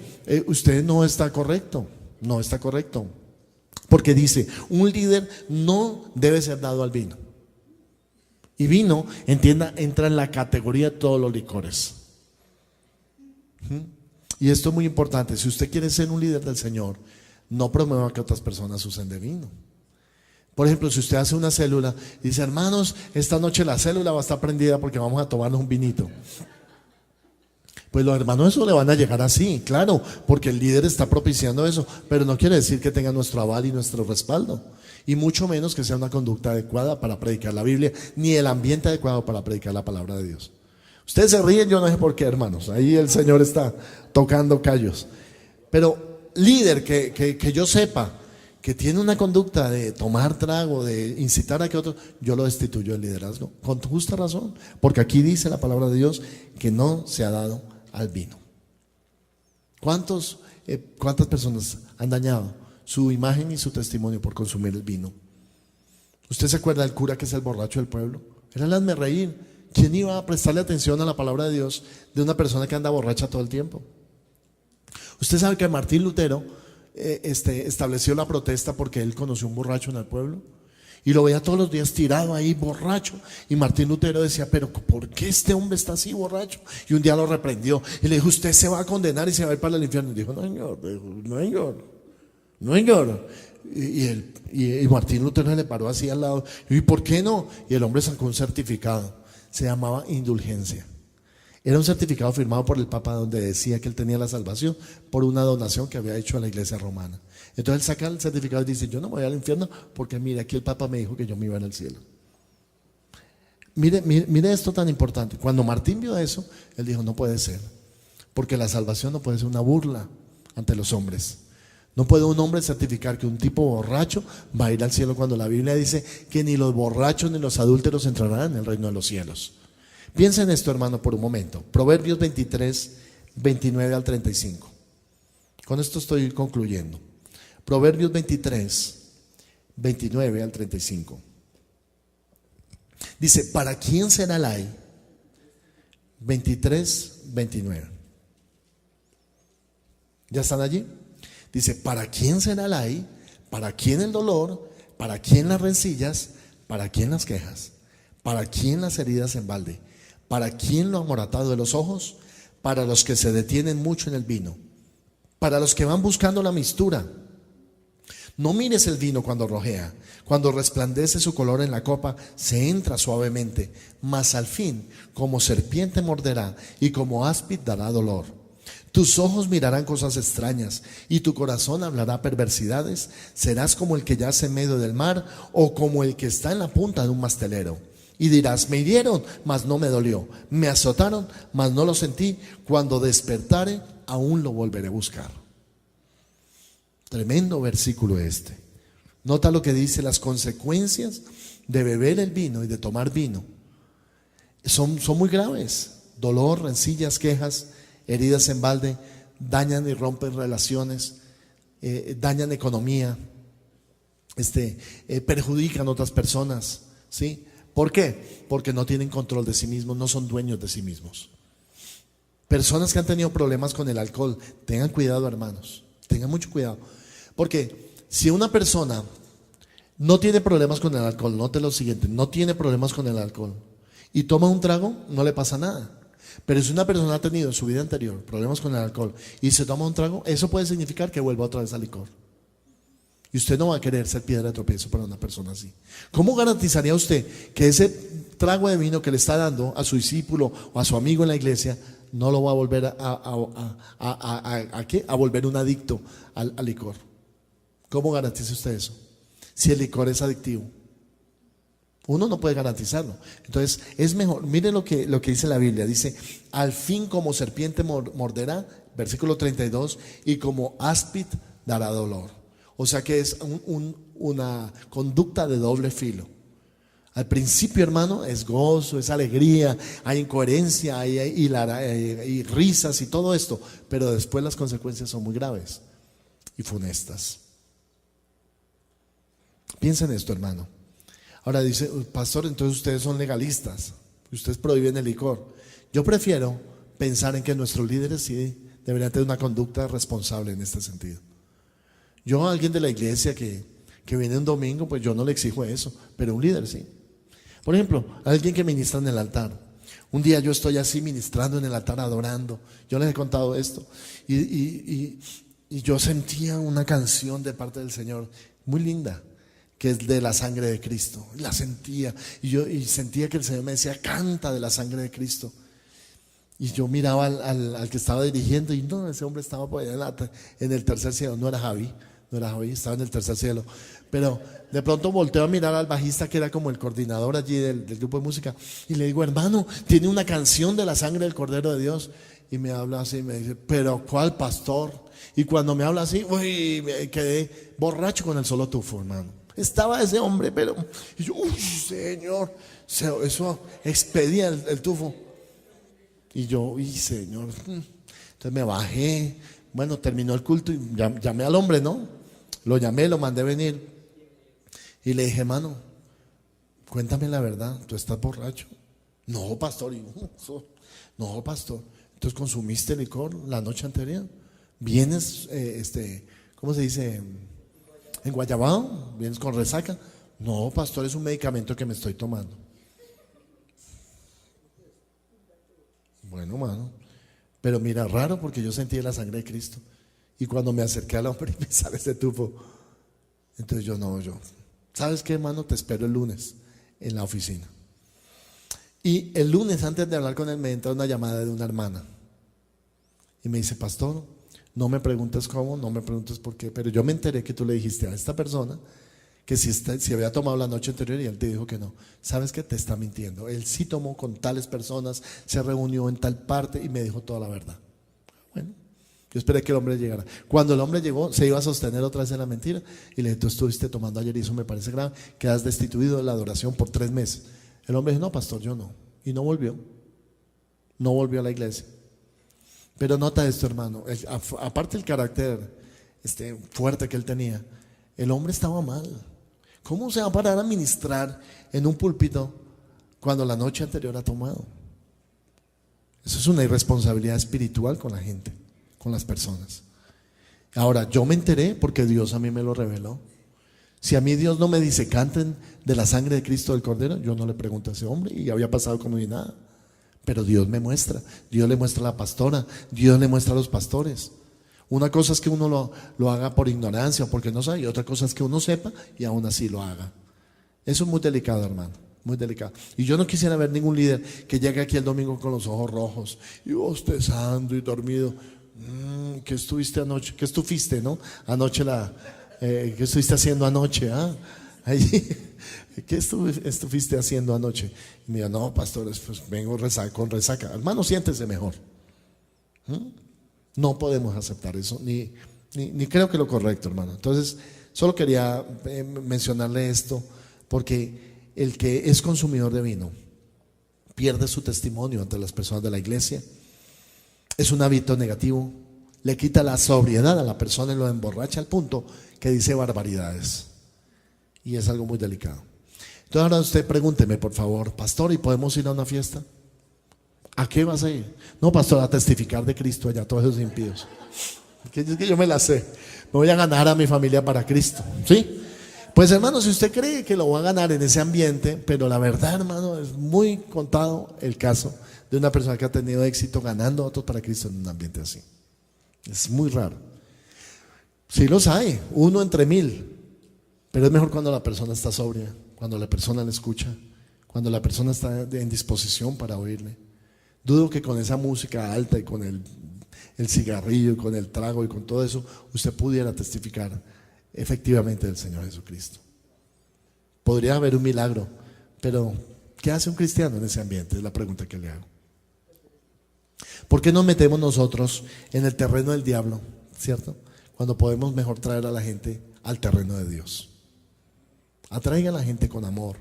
S1: usted no está correcto, no está correcto. Porque dice, un líder no debe ser dado al vino. Y vino, entienda, entra en la categoría de todos los licores. Y esto es muy importante. Si usted quiere ser un líder del Señor, no promueva que otras personas usen de vino. Por ejemplo, si usted hace una célula y dice, hermanos, esta noche la célula va a estar prendida porque vamos a tomarnos un vinito. Pues los hermanos eso le van a llegar así, claro, porque el líder está propiciando eso, pero no quiere decir que tenga nuestro aval y nuestro respaldo, y mucho menos que sea una conducta adecuada para predicar la Biblia, ni el ambiente adecuado para predicar la palabra de Dios. Ustedes se ríen, yo no sé por qué, hermanos, ahí el Señor está tocando callos, pero líder que yo sepa que tiene una conducta de tomar trago, de incitar a que otros, yo lo destituyo del liderazgo, con justa razón, porque aquí dice la palabra de Dios que no se ha dado al vino. ¿Cuántas personas han dañado su imagen y su testimonio por consumir el vino? ¿Usted se acuerda del cura que es el borracho del pueblo? Era el hazme reír. ¿Quién iba a prestarle atención a la palabra de Dios de una persona que anda borracha todo el tiempo? Usted sabe que Martín Lutero estableció la protesta porque él conoció un borracho en el pueblo. Y lo veía todos los días tirado ahí, borracho. Y Martín Lutero decía, pero ¿por qué este hombre está así borracho? Y un día lo reprendió y le dijo, usted se va a condenar y se va a ir para el infierno. Y dijo, no señor, no señor, no señor. Y Martín Lutero le paró así al lado. ¿Y por qué no? Y el hombre sacó un certificado. Se llamaba indulgencia. Era un certificado firmado por el Papa donde decía que él tenía la salvación por una donación que había hecho a la iglesia romana. Entonces él saca el certificado y dice, yo no me voy al infierno porque mire, aquí el Papa me dijo que yo me iba al cielo. Mire esto tan importante. Cuando Martín vio eso, él dijo, no puede ser, porque la salvación no puede ser una burla ante los hombres. No puede un hombre certificar que un tipo borracho va a ir al cielo cuando la Biblia dice que ni los borrachos ni los adúlteros entrarán en el reino de los cielos. Piensa en esto, hermano, por un momento. Proverbios 23, 29 al 35. Con esto estoy concluyendo. Proverbios 23, 29 al 35. Dice, ¿para quién será el ay? 23, 29. ¿Ya están allí? Dice, ¿para quién será el ay? ¿Para quién el dolor? ¿Para quién las rencillas? ¿Para quién las quejas? ¿Para quién las heridas en balde? ¿Para quién lo amoratado de los ojos? Para los que se detienen mucho en el vino, para los que van buscando la mistura. No mires el vino cuando rojea, cuando resplandece su color en la copa, se entra suavemente, mas al fin, como serpiente morderá y como áspid dará dolor. Tus ojos mirarán cosas extrañas y tu corazón hablará perversidades. Serás como el que yace en medio del mar o como el que está en la punta de un mastelero. Y dirás, me hirieron, mas no me dolió. Me azotaron, mas no lo sentí. Cuando despertare, aún lo volveré a buscar. Tremendo versículo este. Nota lo que dice, las consecuencias de beber el vino y de tomar vino. Son muy graves. Dolor, rencillas, quejas, heridas en balde, dañan y rompen relaciones, dañan economía, perjudican a otras personas, ¿sí? ¿Por qué? Porque no tienen control de sí mismos, no son dueños de sí mismos. Personas que han tenido problemas con el alcohol, tengan cuidado, hermanos, tengan mucho cuidado. Porque si una persona no tiene problemas con el alcohol, note lo siguiente, no tiene problemas con el alcohol y toma un trago, no le pasa nada. Pero si una persona ha tenido en su vida anterior problemas con el alcohol y se toma un trago, eso puede significar que vuelva otra vez al licor. Y usted no va a querer ser piedra de tropiezo para una persona así. ¿Cómo garantizaría usted que ese trago de vino que le está dando a su discípulo o a su amigo en la iglesia no lo va a volver a volver un adicto al licor? ¿Cómo garantiza usted eso? Si el licor es adictivo. Uno no puede garantizarlo. Entonces es mejor, miren lo que dice la Biblia. Dice, al fin como serpiente morderá, versículo 32, y como áspid dará dolor. O sea que es una conducta de doble filo. Al principio, hermano, es gozo, es alegría, hay incoherencia, hay risas y todo esto. Pero después las consecuencias son muy graves y funestas. Piensa en esto, hermano. Ahora dice, pastor, entonces ustedes son legalistas, ustedes prohíben el licor. Yo prefiero pensar en que nuestros líderes sí deberían tener una conducta responsable en este sentido. Yo a alguien de la iglesia que viene un domingo, pues yo no le exijo eso, pero un líder sí. Por ejemplo, alguien que ministra en el altar. Un día yo estoy así ministrando en el altar, adorando. Yo les he contado esto. Y yo sentía una canción de parte del Señor muy linda, que es de la sangre de Cristo. La sentía. Y sentía que el Señor me decía, canta de la sangre de Cristo. Y yo miraba al que estaba dirigiendo y no, ese hombre estaba por allá en el tercer cielo. No era Javi, estaba en el tercer cielo. Pero de pronto volteo a mirar al bajista, que era como el coordinador allí del grupo de música, y le digo, hermano, tiene una canción de la sangre del Cordero de Dios. Y me habla así, me dice, pero ¿cuál, pastor? Y cuando me habla así, uy, me quedé borracho con el solo tufo, hermano. Estaba ese hombre, pero y yo, uy, Señor, eso expedía el tufo. Y yo, uy, Señor. Entonces me bajé. Bueno, terminó el culto y llamé al hombre, ¿no? Lo llamé, lo mandé venir. Y le dije, hermano, cuéntame la verdad, ¿tú estás borracho? No, pastor. Y yo, no, pastor. Entonces consumiste licor la noche anterior. Vienes, ¿cómo se dice? En Guayabao, vienes con resaca. No, pastor, es un medicamento que me estoy tomando. Bueno, mano, pero mira, raro porque yo sentí la sangre de Cristo. Y cuando me acerqué al hombre me sale ese tufo. Entonces ¿sabes qué, hermano? Te espero el lunes en la oficina. Y el lunes, antes de hablar con él, me entra una llamada de una hermana. Y me dice, pastor, no me preguntes cómo, no me preguntes por qué, pero yo me enteré que tú le dijiste a esta persona que si había tomado la noche anterior y él te dijo que no. ¿Sabes qué? Te está mintiendo. Él sí tomó con tales personas, se reunió en tal parte y me dijo toda la verdad. Bueno, yo esperé que el hombre llegara. Cuando el hombre llegó, se iba a sostener otra vez en la mentira y le dije, tú estuviste tomando ayer y eso me parece grave, quedas destituido de la adoración por 3 meses. El hombre dijo, no, pastor, yo no. Y no volvió. No volvió a la iglesia. Pero nota esto, hermano. Aparte del carácter fuerte que él tenía, el hombre estaba mal. ¿Cómo se va a parar a ministrar en un púlpito cuando la noche anterior ha tomado? Eso es una irresponsabilidad espiritual con la gente, con las personas. Ahora, yo me enteré porque Dios a mí me lo reveló. Si a mí Dios no me dice canten de la sangre de Cristo del Cordero, yo no le pregunto a ese hombre y había pasado como ni nada. Pero Dios me muestra, Dios le muestra a la pastora, Dios le muestra a los pastores. Una cosa es que uno lo haga por ignorancia o porque no sabe, y otra cosa es que uno sepa y aún así lo haga. Eso es muy delicado, hermano, muy delicado. Y yo no quisiera ver ningún líder que llegue aquí el domingo con los ojos rojos y bostezando y dormido. ¿Qué estuviste anoche? ¿Qué estuviste, no? Anoche ¿qué estuviste haciendo anoche? ¿Qué estuviste haciendo anoche? Y me dijo, no, pastores, pues vengo con resaca. Hermano, siéntese mejor. No podemos aceptar eso, ni creo que lo correcto, hermano. Entonces, solo quería mencionarle esto, porque el que es consumidor de vino pierde su testimonio ante las personas de la iglesia. Es un hábito negativo, le quita la sobriedad a la persona y lo emborracha al punto que dice barbaridades. Y es algo muy delicado. Entonces ahora usted pregúnteme, por favor, pastor, ¿y podemos ir a una fiesta? ¿A qué vas a ir? No, pastor, a testificar de Cristo allá, todos esos impíos. Es que yo me la sé. Me voy a ganar a mi familia para Cristo. ¿Sí? Pues hermano, si usted cree que lo va a ganar en ese ambiente, pero la verdad, hermano, es muy contado el caso de una persona que ha tenido éxito ganando a otros para Cristo en un ambiente así. Es muy raro. Sí los hay, 1 entre 1000. Pero es mejor cuando la persona está sobria, cuando la persona le escucha, cuando la persona está en disposición para oírle. Dudo que con esa música alta y con el cigarrillo y con el trago y con todo eso usted pudiera testificar efectivamente del Señor Jesucristo. Podría haber un milagro, pero ¿qué hace un cristiano en ese ambiente? Es la pregunta que le hago. ¿Por qué nos metemos nosotros en el terreno del diablo, cierto? Cuando podemos mejor traer a la gente al terreno de Dios. Atraiga a la gente con amor,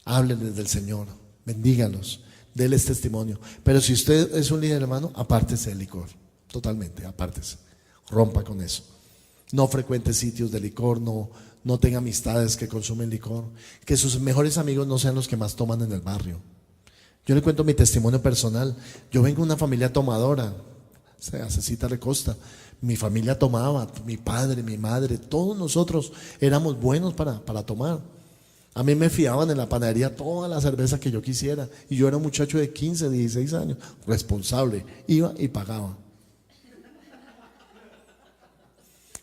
S1: háblenles del Señor, bendígalos, déles testimonio. Pero si usted es un líder, hermano, apártese del licor, totalmente, apártese, rompa con eso. No frecuente sitios de licor, no tenga amistades que consumen licor, que sus mejores amigos no sean los que más toman en el barrio. Yo le cuento mi testimonio personal. Yo vengo de una familia tomadora, Cecita le Costa. Mi familia tomaba, mi padre, mi madre, todos nosotros éramos buenos para tomar. A mí me fiaban en la panadería toda la cerveza que yo quisiera. Y yo era un muchacho de 15, 16 años, responsable. Iba y pagaba.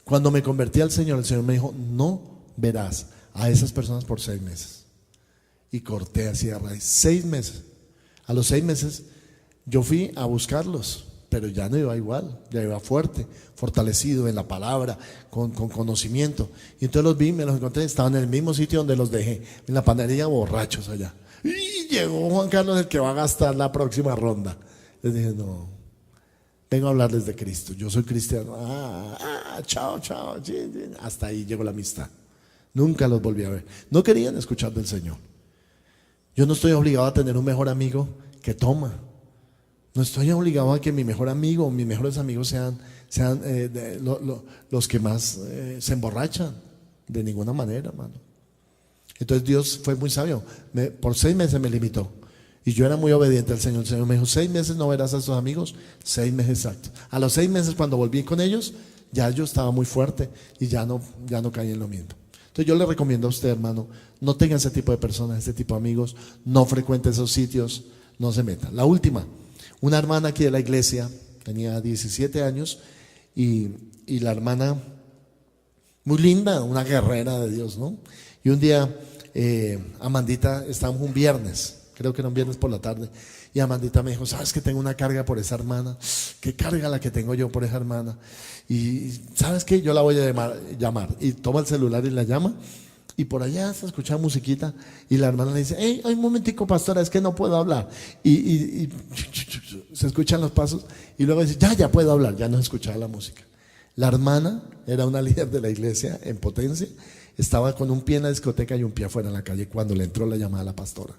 S1: Cuando me convertí al Señor, el Señor me dijo, no verás a esas personas por 6 meses. Y corté así de raíz, 6 meses. A los 6 meses yo fui a buscarlos, pero ya no iba igual, ya iba fuerte, fortalecido en la palabra, con conocimiento. Y entonces los vi, me los encontré, estaban en el mismo sitio donde los dejé, en la panadería, borrachos allá. Y llegó Juan Carlos, el que va a gastar la próxima ronda. Les dije, no, vengo a hablarles de Cristo, yo soy cristiano. Chao. Hasta ahí llegó la amistad. Nunca los volví a ver. No querían escuchar del Señor. Yo no estoy obligado a tener un mejor amigo que toma. No estoy obligado a que mi mejor amigo o mis mejores amigos sean los que más se emborrachan. De ninguna manera, hermano. Entonces Dios fue muy sabio. Por 6 meses me limitó. Y yo era muy obediente al Señor. El Señor me dijo, 6 meses no verás a tus amigos. 6 meses exactos. A los 6 meses cuando volví con ellos, ya yo estaba muy fuerte y ya no caí en lo mismo. Entonces yo le recomiendo a usted, hermano, no tenga ese tipo de personas, ese tipo de amigos, no frecuente esos sitios, no se meta. La última, una hermana aquí de la iglesia, tenía 17 años y la hermana, muy linda, una guerrera de Dios, ¿no? Y un día, Amandita, estábamos un viernes, creo que era un viernes por la tarde, y Amandita me dijo, ¿sabes que tengo una carga por esa hermana? ¿Qué carga la que tengo yo por esa hermana? Y ¿sabes qué? Yo la voy a llamar. Y toma el celular y la llama. Y por allá se escucha musiquita. Y la hermana le dice, hey, un momentico, pastora, es que no puedo hablar. Y se escuchan los pasos. Y luego dice, ya puedo hablar. Ya no se escuchaba la música. La hermana era una líder de la iglesia en Potencia. Estaba con un pie en la discoteca y un pie afuera en la calle cuando le entró la llamada a la pastora.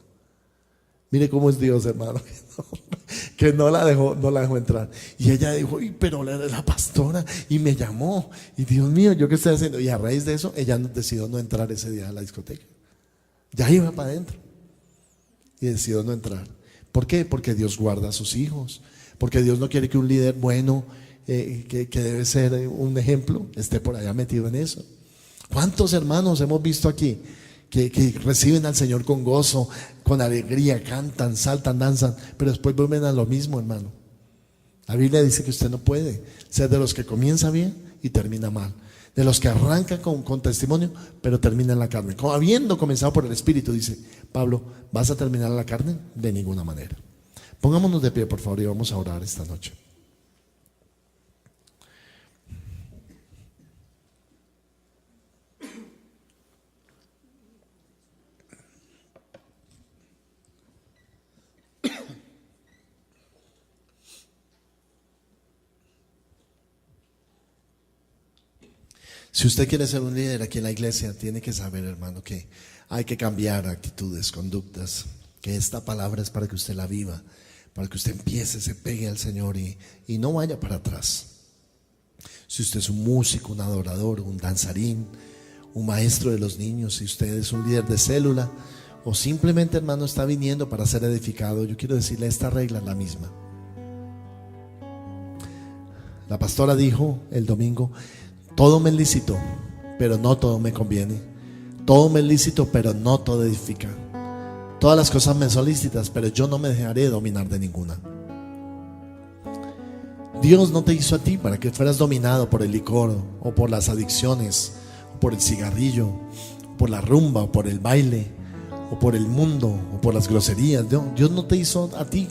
S1: Mire cómo es Dios, hermano, que no la dejó entrar. Y ella dijo, pero la pastora, y me llamó, y Dios mío, ¿yo qué estoy haciendo? Y a raíz de eso, ella decidió no entrar ese día a la discoteca. Ya iba para adentro. Y decidió no entrar. ¿Por qué? Porque Dios guarda a sus hijos. Porque Dios no quiere que un líder bueno, que debe ser un ejemplo, esté por allá metido en eso. ¿Cuántos hermanos hemos visto aquí que reciben al Señor con gozo, con alegría, cantan, saltan, danzan, pero después vuelven a lo mismo, hermano? La Biblia dice que usted no puede ser de los que comienza bien y termina mal, de los que arrancan con testimonio, pero termina en la carne. Como habiendo comenzado por el Espíritu, dice Pablo, ¿vas a terminar en la carne? De ninguna manera. Pongámonos de pie, por favor, y vamos a orar esta noche. Si usted quiere ser un líder aquí en la iglesia, tiene que saber, hermano, que hay que cambiar actitudes, conductas, que esta palabra es para que usted la viva, para que usted empiece, se pegue al Señor y no vaya para atrás. Si usted es un músico, un adorador, un danzarín, un maestro de los niños, si usted es un líder de célula o simplemente, hermano, está viniendo para ser edificado, yo quiero decirle, esta regla es la misma. La pastora dijo el domingo, todo me es lícito, pero no todo me conviene. Todo me es lícito, pero no todo edifica. Todas las cosas me son lícitas, pero yo no me dejaré dominar de ninguna. Dios no te hizo a ti para que fueras dominado por el licor, o por las adicciones, o por el cigarrillo, o por la rumba, o por el baile, o por el mundo, o por las groserías. Dios no te hizo a ti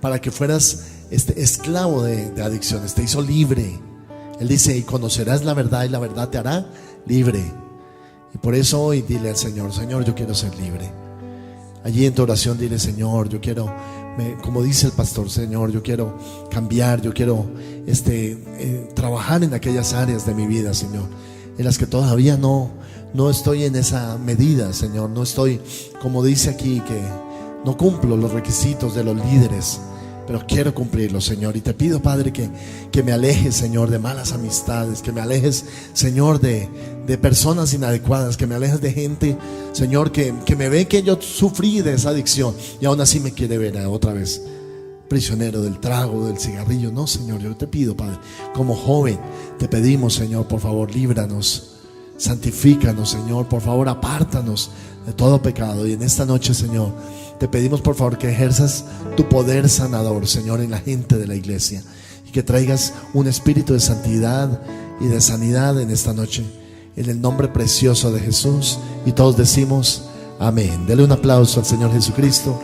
S1: para que fueras esclavo de adicciones. Te hizo libre. Él dice, y conocerás la verdad y la verdad te hará libre. Y por eso hoy dile al Señor, Señor, yo quiero ser libre. Allí en tu oración dile, Señor, yo quiero, como dice el pastor, Señor, yo quiero cambiar, yo quiero trabajar en aquellas áreas de mi vida, Señor, en las que todavía no estoy en esa medida, Señor. No estoy, como dice aquí, que no cumplo los requisitos de los líderes, pero quiero cumplirlo, Señor. Y te pido, Padre, que me alejes, Señor, de malas amistades, que me alejes, Señor, de personas inadecuadas, que me alejes de gente, Señor, que me ve que yo sufrí de esa adicción y aún así me quiere ver otra vez prisionero del trago, del cigarrillo. No, Señor, yo te pido, Padre, como joven, te pedimos, Señor, por favor, líbranos, santifícanos, Señor, por favor, apártanos de todo pecado. Y en esta noche, Señor, te pedimos por favor que ejerzas tu poder sanador, Señor, en la gente de la iglesia, y que traigas un espíritu de santidad y de sanidad en esta noche, en el nombre precioso de Jesús. Y todos decimos amén. Dele un aplauso al Señor Jesucristo.